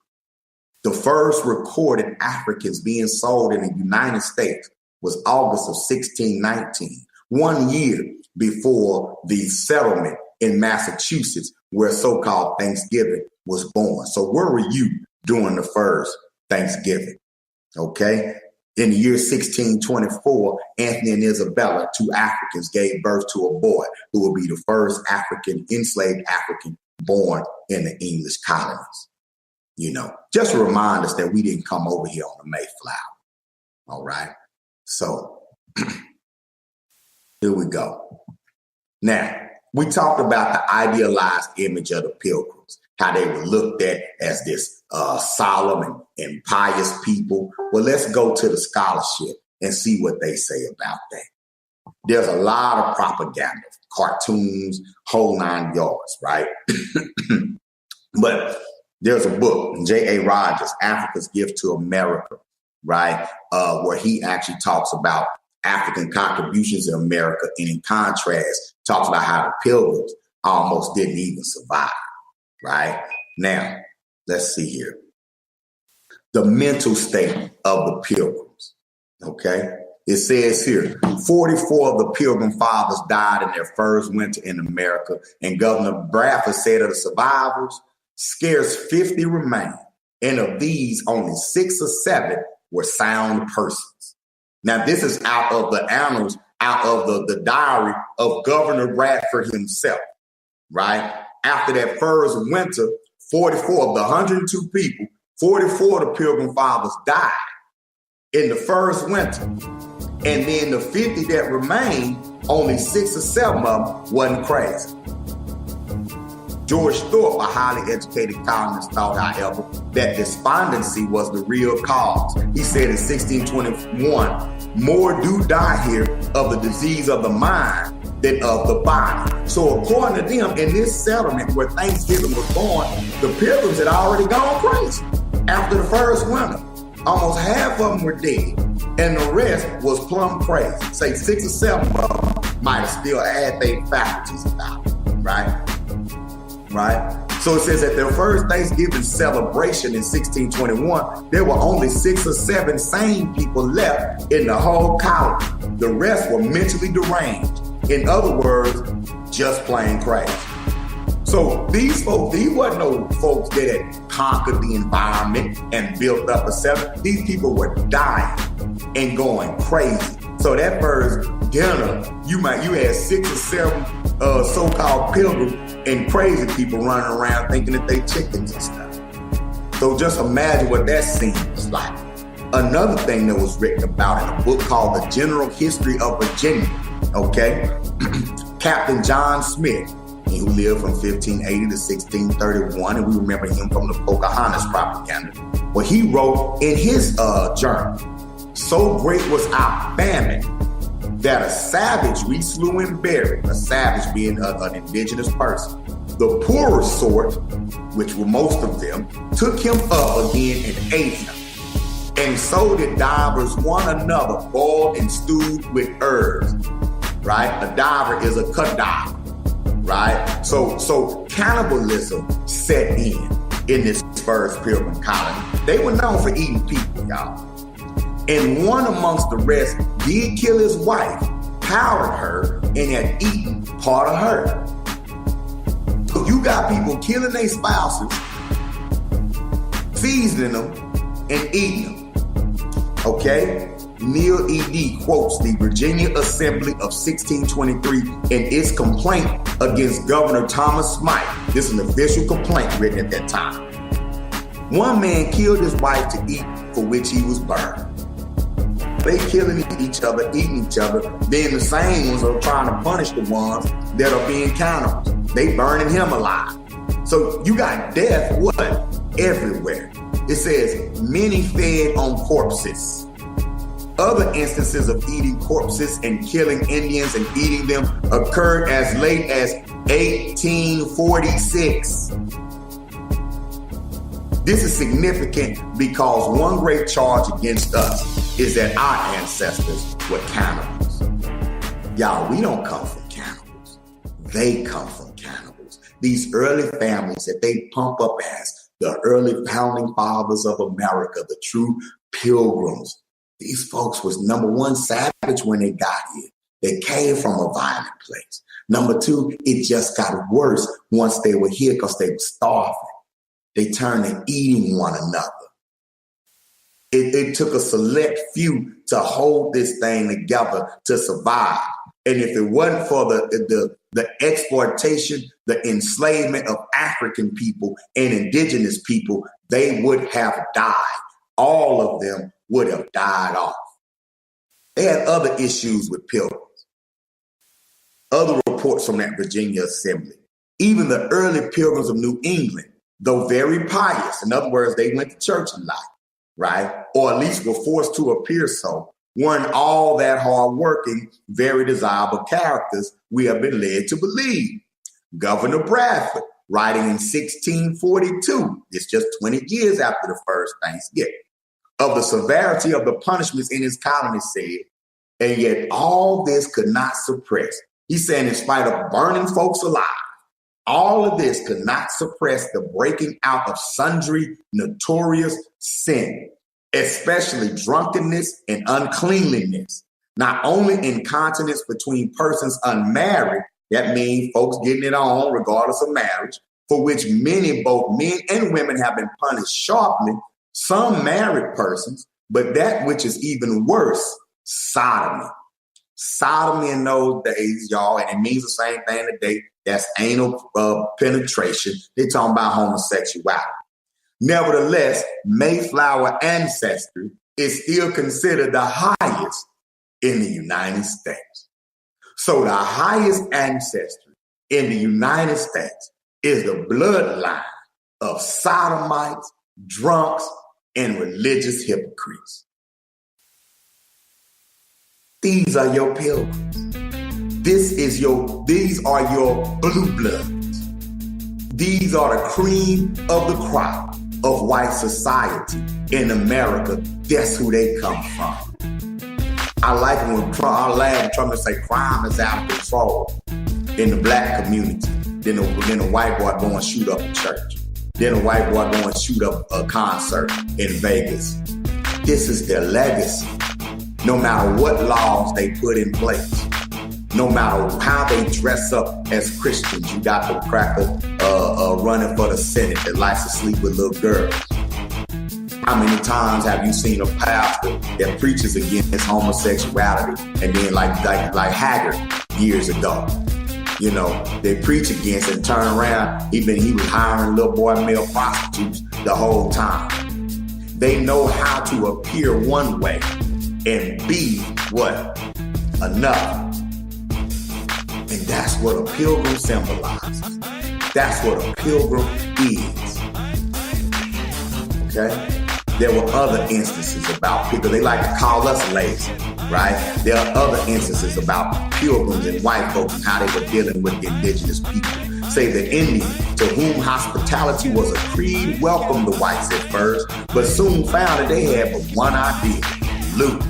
The first recorded Africans being sold in the United States was August of 1619, 1 year before the settlement in Massachusetts, where so-called Thanksgiving was born. So where were you during the first Thanksgiving? Okay. In the year 1624, Anthony and Isabella, 2 Africans, gave birth to a boy who will be the first enslaved African born in the English colonies. Just to remind us that we didn't come over here on the Mayflower. All right. So here we go. Now, we talked about the idealized image of the Pilgrims, how they were looked at as this solemn and pious people. Well, let's go to the scholarship and see what they say about that. There's a lot of propaganda, cartoons, whole 9 yards, right? But there's a book, J.A. Rogers, Africa's Gift to America, right? Where he actually talks about African contributions in America, and in contrast, talks about how the Pilgrims almost didn't even survive, right? Now, let's see here. The mental state of the Pilgrims, okay? It says here, 44 of the Pilgrim Fathers died in their first winter in America, and Governor Bradford said of the survivors, scarce 50 remain. and of these, only 6 or 7 were sound persons. Now, this is out of the annals, out of the diary of Governor Bradford himself, right? After that first winter, 44 of the 102 people, 44 of the Pilgrim Fathers died in the first winter. And then the 50 that remained, only 6 or 7 of them wasn't crazy. George Thorpe, a highly educated columnist, thought, however, that despondency was the real cause. He said in 1621, more do die here of the disease of the mind than of the body. So according to them, in this settlement where Thanksgiving was born, the Pilgrims had already gone crazy after the first winter. Almost half of them were dead, and the rest was plumb crazy. Say 6 or 7 of them might have still had their faculties about it, right? So it says at their first Thanksgiving celebration in 1621, there were only 6 or 7 sane people left in the whole colony. The rest were mentally deranged. In other words, just plain crazy. So these folks, these wasn't no folks that had conquered the environment and built up a settlement. These people were dying and going crazy. So that first dinner, you had 6 or 7 so-called pilgrims and crazy people running around thinking that they chickens and stuff. So just imagine what that scene was like. Another thing that was written about in a book called The General History of Virginia, okay? Captain John Smith, who lived from 1580 to 1631, and we remember him from the Pocahontas propaganda. Well, he wrote in his journal, so great was our famine that a savage we slew and buried, a savage being an indigenous person. The poorer sort, which were most of them, took him up again and ate him. And so did divers one another, boiled and stewed with herbs, right? A diver is a cadaver, right? So cannibalism set in this first Pilgrim colony. They were known for eating people, y'all. And one amongst the rest did kill his wife, powdered her, and had eaten part of her. So you got people killing their spouses, seasoning them, and eating them. Okay? Neil E.D. quotes the Virginia Assembly of 1623 in its complaint against Governor Thomas Smythe. This is an official complaint written at that time. One man killed his wife to eat, for which he was burned. They killing each other, eating each other. Then the same ones are trying to punish the ones that are being cannibals. They burning him alive. So you got death, what? Everywhere. It says, many fed on corpses. Other instances of eating corpses and killing Indians and eating them occurred as late as 1846. This is significant because one great charge against us is that our ancestors were cannibals. Y'all, we don't come from cannibals. They come from cannibals. These early families that they pump up as the early founding fathers of America, the true pilgrims. These folks was, number one, savage when they got here. They came from a violent place. Number two, it just got worse once they were here because they were starving. They turned to eating one another. It took a select few to hold this thing together to survive. And if it wasn't for the exploitation, the enslavement of African people and indigenous people, they would have died. All of them would have died off. They had other issues with pilgrims. Other reports from that Virginia Assembly. Even the early pilgrims of New England, though very pious, in other words, they went to church a lot, right? Or at least were forced to appear so, weren't all that hardworking, very desirable characters we have been led to believe. Governor Bradford, writing in 1642, it's just 20 years after the first Thanksgiving, of the severity of the punishments in his colony said, and yet all this could not suppress. He's saying in spite of burning folks alive, all of this could not suppress the breaking out of sundry notorious sin, especially drunkenness and uncleanliness, not only incontinence between persons unmarried, that means folks getting it on regardless of marriage, for which many, both men and women, have been punished sharply, some married persons, but that which is even worse, sodomy. Sodomy in those days, y'all, and it means the same thing today. That's anal penetration. They're talking about homosexuality. Nevertheless, Mayflower ancestry is still considered the highest in the United States. So the highest ancestry in the United States is the bloodline of sodomites, drunks, and religious hypocrites. These are your pilgrims. These are your blue bloods. These are the cream of the crop of white society in America. That's who they come from. I like when Trump say crime is out of control in the black community. Then the white boy go and shoot up a church. Then the white boy go and shoot up a concert in Vegas. This is their legacy. No matter what laws they put in place, no matter how they dress up as Christians, you got the cracker running for the Senate that likes to sleep with little girls. How many times have you seen a pastor that preaches against homosexuality and then like Haggard years ago? You know, they preach against and turn around. He was hiring little boy male prostitutes the whole time. They know how to appear one way and be what? Another. And that's what a pilgrim symbolizes. That's what a pilgrim is. Okay? There were other instances about people. They like to call us lazy, right? There are other instances about pilgrims and white folks and how they were dealing with the indigenous people. Say the Indian, to whom hospitality was a creed, welcomed the whites at first, but soon found that they had but one idea: loot.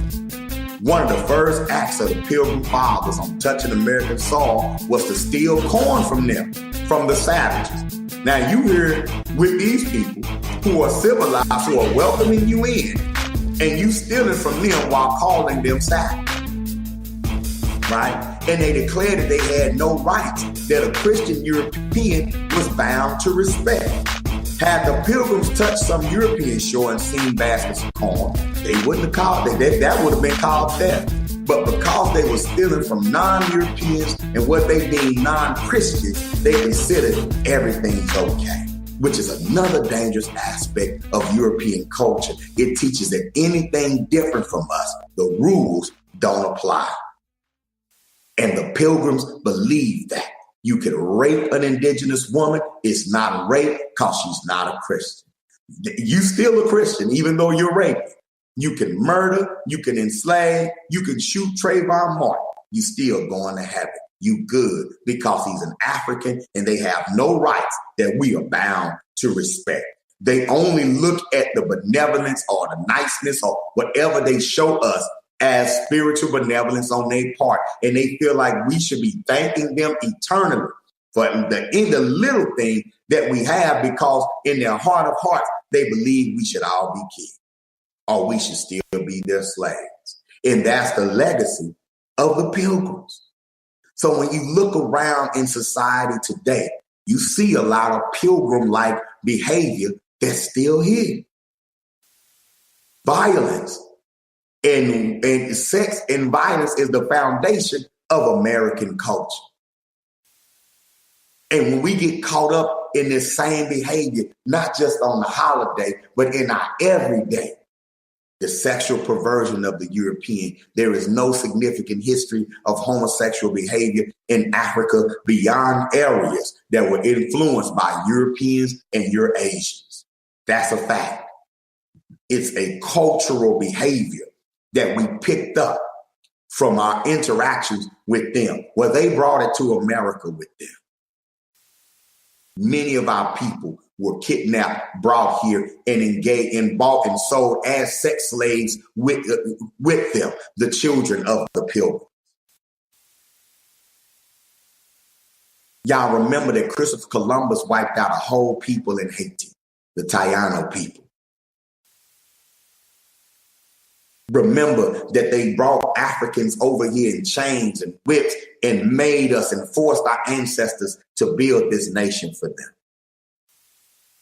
One of the first acts of the Pilgrim Fathers on touching American soil was to steal corn from them, from the savages. Now you hear with these people who are civilized, who are welcoming you in, and you stealing from them while calling them savages, right? And they declared that they had no rights, that a Christian European was bound to respect. Had the Pilgrims touched some European shore and seen baskets of corn, they wouldn't have called it. That would have been called theft. But because they were stealing from non-Europeans and what they deemed non-Christians, they considered everything's okay, which is another dangerous aspect of European culture. It teaches that anything different from us, the rules don't apply. And the Pilgrims believed that. You could rape an indigenous woman. It's not rape because she's not a Christian. You still a Christian, even though you're raping. You can murder, you can enslave, you can shoot Trayvon Martin. You still going to heaven. You good because he's an African and they have no rights that we are bound to respect. They only look at the benevolence or the niceness or whatever they show us as spiritual benevolence on their part. And they feel like we should be thanking them eternally for the little thing that we have, because in their heart of hearts, they believe we should all be kids or we should still be their slaves. And that's the legacy of the Pilgrims. So when you look around in society today, you see a lot of Pilgrim-like behavior that's still here. Violence. And sex and violence is the foundation of American culture. And when we get caught up in this same behavior, not just on the holiday, but in our everyday, the sexual perversion of the European, there is no significant history of homosexual behavior in Africa beyond areas that were influenced by Europeans and Eurasians. That's a fact. It's a cultural behavior that we picked up from our interactions with them. Well, they brought it to America with them. Many of our people were kidnapped, brought here, and engaged and bought and sold as sex slaves with them, the children of the Pilgrims. Y'all remember that Christopher Columbus wiped out a whole people in Haiti, the Taino people. Remember that they brought Africans over here in chains and whips and made us and forced our ancestors to build this nation for them.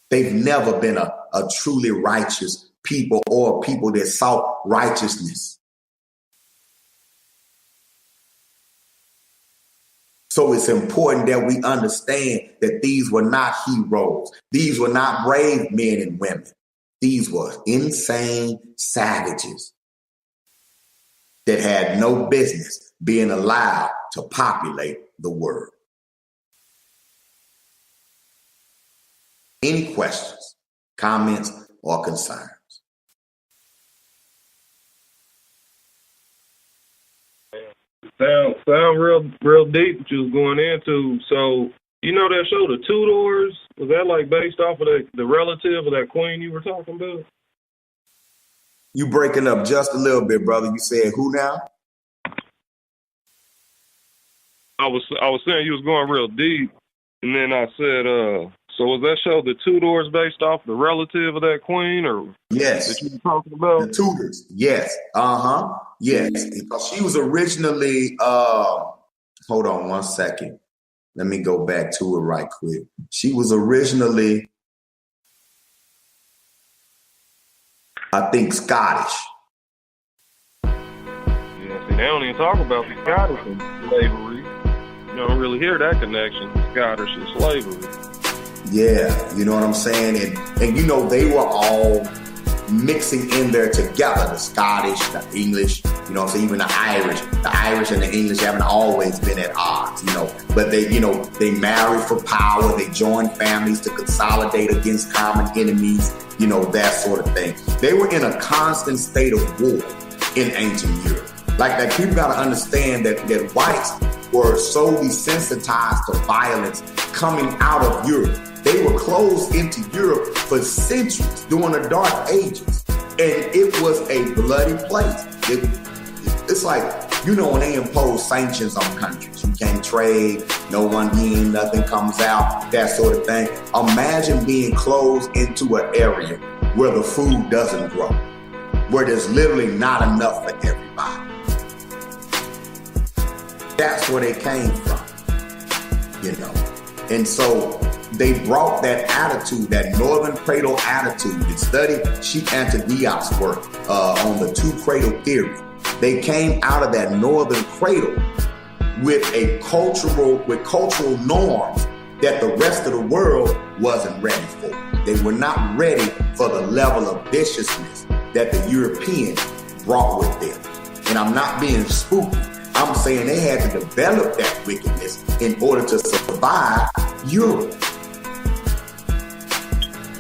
They've never been a truly righteous people or people that sought righteousness. So it's important that we understand that these were not heroes. These were not brave men and women. These were insane savages that had no business being allowed to populate the world. Any questions, comments, or concerns? Sound real deep what you was going into. So, you know that show, The Tudors? Was that like based off of the relative of that queen you were talking about? You breaking up just a little bit, brother. You said who now? I was saying you was going real deep, and then I said, so was that show The Tudors based off the relative of that queen, or yes, that you were talking about? The Tudors. Yes. Yes. Because she was originally hold on one second. Let me go back to it right quick. She was originally, I think, Scottish. Yeah, see, they don't even talk about the Scottish and slavery. You don't really hear that connection, Scottish and slavery. Yeah, you know what I'm saying? And you know, they were all mixing in there together, the Scottish, the English, you know what I'm saying, even the Irish. The Irish and the English haven't always been at odds, you know. But they, you know, they married for power, they joined families to consolidate against common enemies, you know, that sort of thing. They were in a constant state of war in ancient Europe. Like people gotta understand that whites were so desensitized to violence coming out of Europe. They were closed into Europe for centuries during the Dark Ages. And it was a bloody place. It's like, you know, when they impose sanctions on countries, you can't trade, no one in, nothing comes out, that sort of thing. Imagine being closed into an area where the food doesn't grow, where there's literally not enough for everybody. That's where they came from, you know. And so they brought that attitude, that Northern Cradle attitude, and studied Sheikh Anta Diop's work on the two cradle theory. They came out of that Northern Cradle with cultural norms that the rest of the world wasn't ready for. They were not ready for the level of viciousness that the Europeans brought with them. And I'm not being spooky. I'm saying they had to develop that wickedness in order to survive Europe.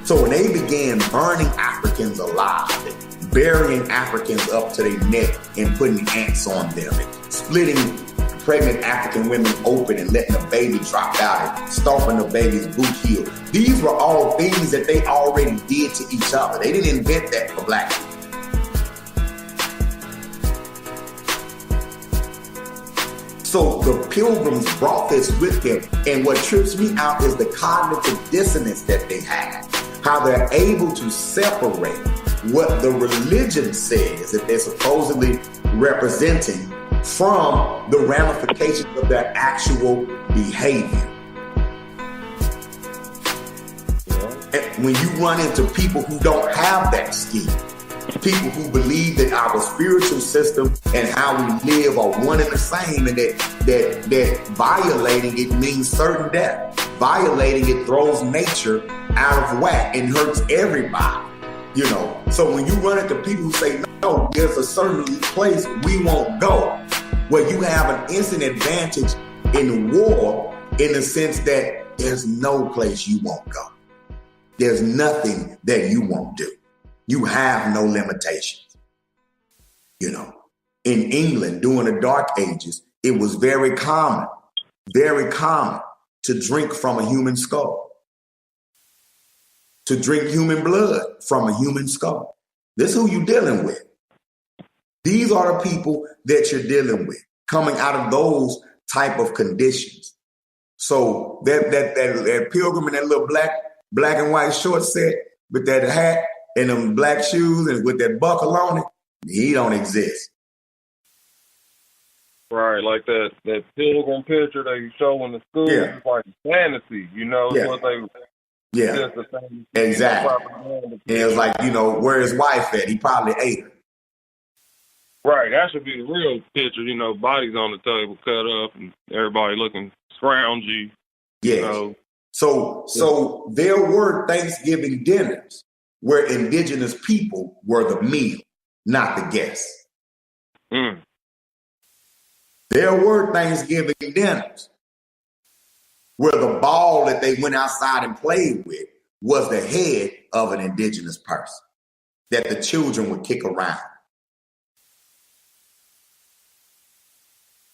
So when they began burning Africans alive, burying Africans up to their neck and putting ants on them, and splitting pregnant African women open and letting the baby drop out and stomping the baby's boot heel, these were all things that they already did to each other. They didn't invent that for black people. So the Pilgrims brought this with them. And what trips me out is the cognitive dissonance that they have. How they're able to separate what the religion says that they're supposedly representing from the ramifications of their actual behavior. And when you run into people who don't have that scheme, people who believe that our spiritual system and how we live are one and the same, and that violating it means certain death. Violating it throws nature out of whack and hurts everybody, you know. So when you run into people who say, no, there's a certain place we won't go, well, you have an instant advantage in war in the sense that there's no place you won't go. There's nothing that you won't do. You have no limitations. You know, in England during the Dark Ages, it was very common to drink from a human skull, to drink human blood from a human skull. This is who you're dealing with. These are the people that you're dealing with, coming out of those type of conditions. So that pilgrim in that little black and white short set with that hat and them black shoes and with that buckle on it, he don't exist. Right, like that pilgrim picture they show in the school. Yeah. It's like fantasy, you know. Yeah. What they Yeah. Just the same. Exactly. Propaganda. And it was like, where his wife at? He probably ate her. Right, that should be the real picture, bodies on the table cut up and everybody looking scroungy. Yes. So there were Thanksgiving dinners where indigenous people were the meal, not the guests. Mm. There were Thanksgiving dinners where the ball that they went outside and played with was the head of an indigenous person that the children would kick around,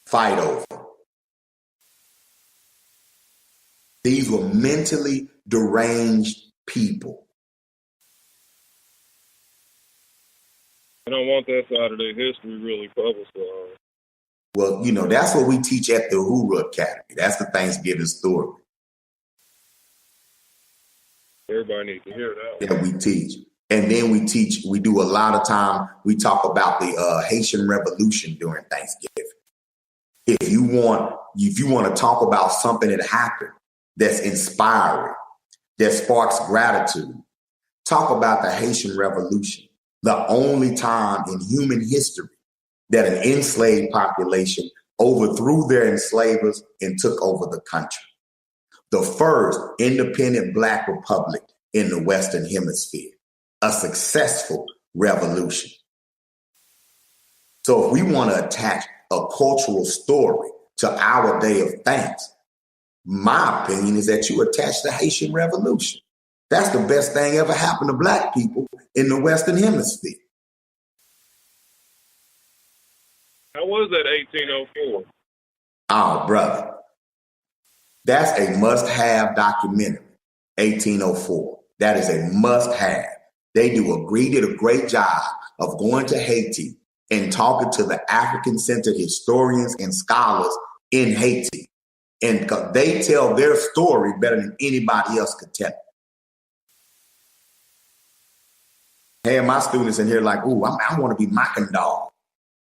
fight over. These were mentally deranged people. I don't want that side of their history really publicized. Well, that's what we teach at the Uhuru Academy. That's the Thanksgiving story. Everybody needs to hear that. That we teach. And then we do a lot of time, we talk about the Haitian Revolution during Thanksgiving. If you want to talk about something that happened that's inspiring, that sparks gratitude, talk about the Haitian Revolution, the only time in human history that an enslaved population overthrew their enslavers and took over the country. The first independent Black republic in the Western Hemisphere, a successful revolution. So if we want to attach a cultural story to our day of thanks, my opinion is that you attach the Haitian Revolution. That's the best thing ever happened to Black people in the Western Hemisphere. How was that 1804? Oh, brother. That's a must-have documentary, 1804. That is a must-have. They did a great job of going to Haiti and talking to the African-Centered historians and scholars in Haiti. And they tell their story better than anybody else could tell it. Hey, my students in here like, ooh, I want to be Mackendal.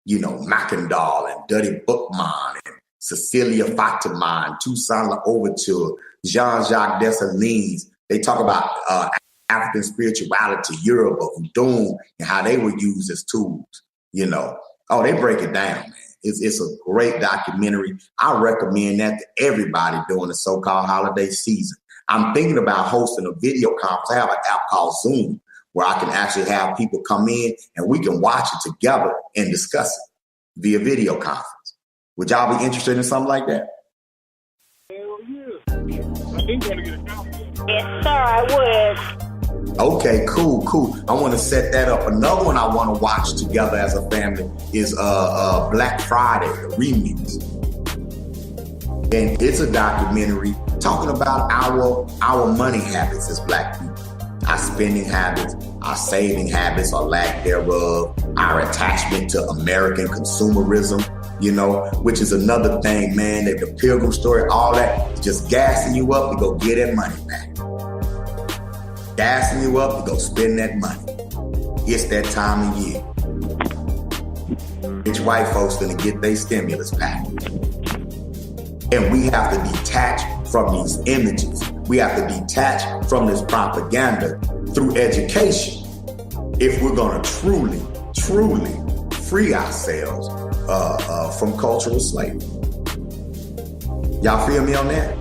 Mackendal and Duddy Bookman and Cecilia Fatima and Toussaint L'Ouverture, Jean-Jacques Dessalines. They talk about African spirituality, Yoruba, Udon, and how they were used as tools. Oh, they break it down, man. It's a great documentary. I recommend that to everybody during the so-called holiday season. I'm thinking about hosting a video conference. I have an app called Zoom where I can actually have people come in and we can watch it together and discuss it via video conference. Would y'all be interested in something like that? Hell yeah. I think I'm going to get a conference. Yes, sir, I would. Okay, cool. I want to set that up. Another one I want to watch together as a family is Black Friday, the remix. And it's a documentary talking about our money habits as Black people. Our spending habits, our saving habits or lack thereof, our attachment to American consumerism, which is another thing, man, that the Pilgrim story, all that is just gassing you up to go get that money back. Gassing you up to go spend that money. It's that time of year. Rich white folks gonna get their stimulus package. And we have to detach from these images. We have to detach from this propaganda through education if we're going to truly, truly free ourselves from cultural slavery. Y'all feel me on that?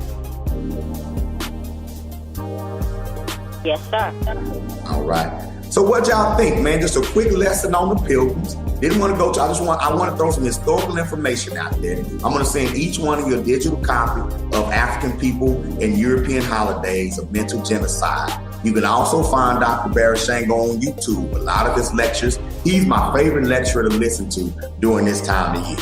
Yes, sir. All right. So what y'all think, man? Just a quick lesson on the Pilgrims. Didn't want to go to, I want to throw some historical information out there. I'm going to send each one of you a digital copy of African people and European holidays of mental genocide. You can also find Dr. Barashango on YouTube. A lot of his lectures. He's my favorite lecturer to listen to during this time of year.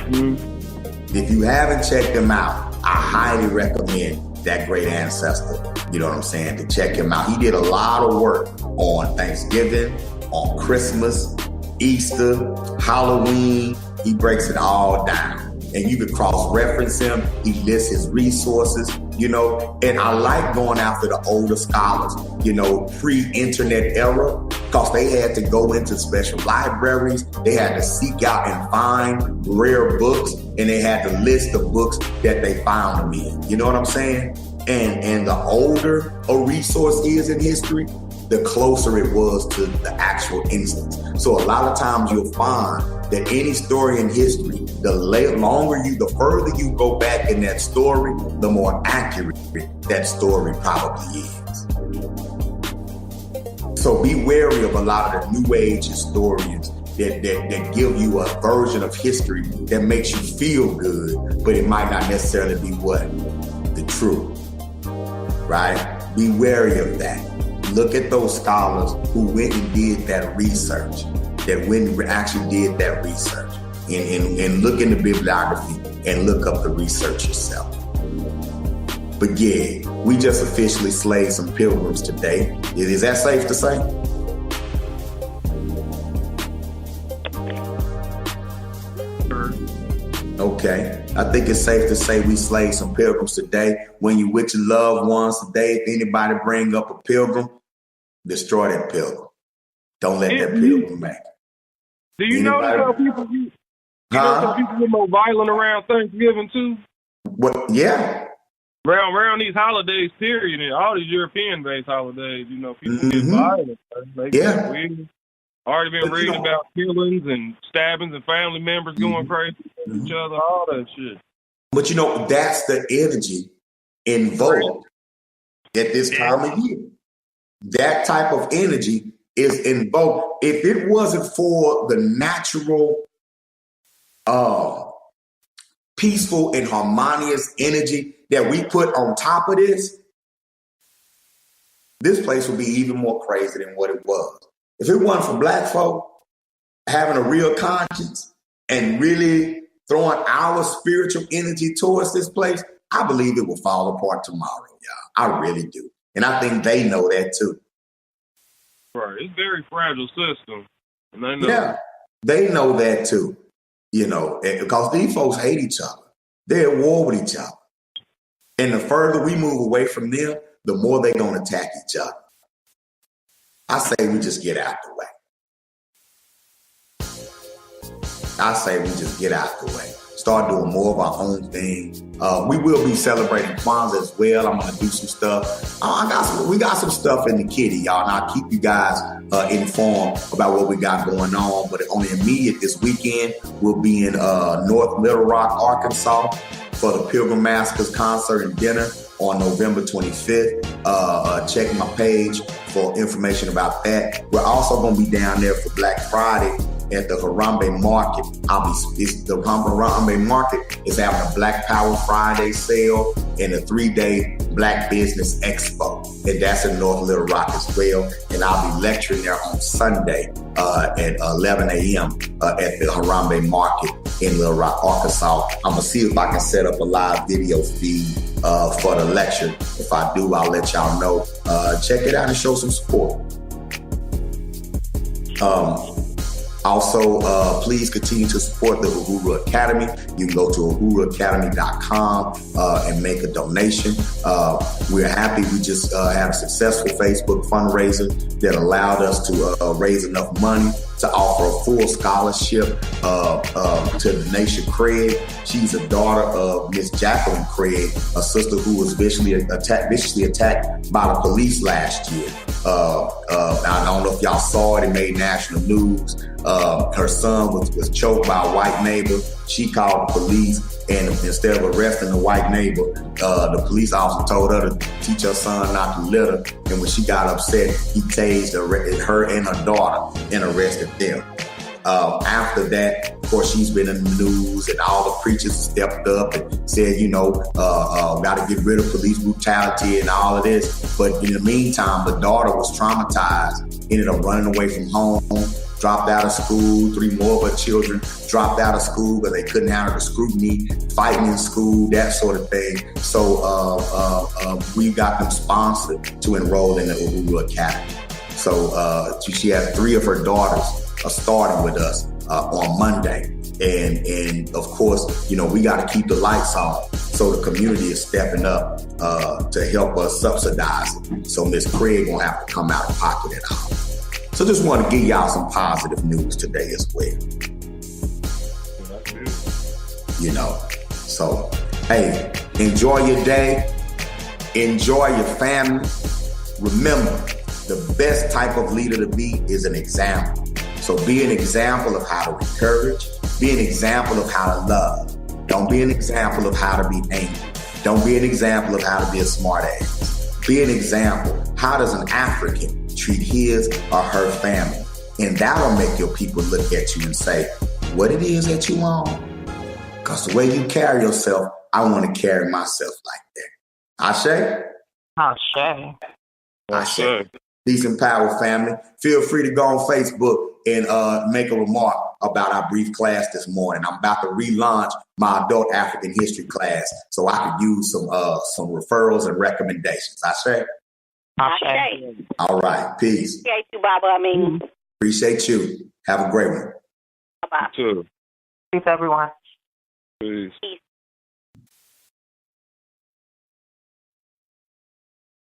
Mm-hmm. If you haven't checked him out, I highly recommend that great ancestor, you know what I'm saying, to check him out. He did a lot of work on Thanksgiving, on Christmas, Easter, Halloween. He breaks it all down. And you can cross-reference him. He lists his resources, and I like going after the older scholars, pre-internet era, because they had to go into special libraries. They had to seek out and find rare books, and they had to list the books that they found them in. You know what I'm saying? And the older a resource is in history, the closer it was to the actual instance. So a lot of times you'll find that any story in history, the further you go back in that story, the more accurate that story probably is. So be wary of a lot of the new age historians that give you a version of history that makes you feel good, but it might not necessarily be what? The truth, right? Be wary of that. Look at those scholars who went and did that research, and look in the bibliography and look up the research yourself. But yeah, we just officially slayed some pilgrims today. Is that safe to say? Okay. I think it's safe to say we slayed some pilgrims today. When you with your loved ones today, if anybody bring up a pilgrim, destroy that pilgrim. Don't let that pilgrim back. Do you notice how people some people get more violent around Thanksgiving too? What? Yeah. Around these holidays, period, and all these European-based holidays, people get violent. They get weird. Already been reading about killings and stabbings and family members going crazy with each other, all that shit. But that's the energy invoked at this time of year. That type of energy is invoked. If it wasn't for the natural, peaceful and harmonious energy that we put on top of this place would be even more crazy than what it was. If it wasn't for Black folk having a real conscience and really throwing our spiritual energy towards this place, I believe it will fall apart tomorrow, y'all. I really do. And I think they know that too. Right. It's a very fragile system. And they know. Yeah, they know that too. Because these folks hate each other. They're at war with each other. And the further we move away from them, the more they're going to attack each other. I say we just get out the way. Start doing more of our own thing. We will be celebrating Kwanzaa as well. I'm going to do some stuff. We got some stuff in the kitty, y'all. And I'll keep you guys informed about what we got going on. But on the immediate this weekend, we'll be in North Little Rock, Arkansas for the Pilgrim Massacres concert and dinner on November 25th. Check my page for information about that. We're also going to be down there for Black Friday at the Harambe Market. The Harambe Market is having a Black Power Friday sale and a 3-day Black Business Expo. And that's in North Little Rock as well. And I'll be lecturing there on Sunday at 11 a.m. At the Harambe Market in Little Rock, Arkansas. I'm going to see if I can set up a live video feed for the lecture. If I do, I'll let y'all know. Check it out and show some support. Also, please continue to support the Uhuru Academy. You can go to uhuruacademy.com and make a donation. We're happy we just had a successful Facebook fundraiser that allowed us to raise enough money to offer a full scholarship to Denisha Craig. She's a daughter of Miss Jacqueline Craig, a sister who was viciously attacked by the police last year. I don't know if y'all saw it. It made national news. Her son was choked by a white neighbor. She called the police, and instead of arresting the white neighbor, the police officer told her to teach her son not to litter. And when she got upset, he tased her and her daughter and arrested them. After that, of course, she's been in the news, and all the preachers stepped up and said, got to get rid of police brutality and all of this. But in the meantime, the daughter was traumatized, ended up running away from home, dropped out of school. 3 more of her children dropped out of school because they couldn't handle the scrutiny, fighting in school, that sort of thing. So we got them sponsored to enroll in the Uhuru Academy. So she has 3 of her daughters starting with us on Monday. And of course, we got to keep the lights on. So the community is stepping up to help us subsidize it. So Miss Craig won't have to come out of pocket at all. So just want to give y'all some positive news today as well. So, hey, enjoy your day. Enjoy your family. Remember, the best type of leader to be is an example. So be an example of how to encourage. Be an example of how to love. Don't be an example of how to be angry. Don't be an example of how to be a smart ass. Be an example. How does an African treat his or her family? And that'll make your people look at you and say, what it is that you want. Because the way you carry yourself, I want to carry myself like that. Ashe? Ashe. Peace and power, family. Feel free to go on Facebook and make a remark about our brief class this morning. I'm about to relaunch my adult African history class, so I could use some referrals and recommendations. Ashe? All right. Peace. Appreciate you, Baba. Amin. Appreciate you. Have a great one. Bye-bye. Peace, everyone. Peace. Peace.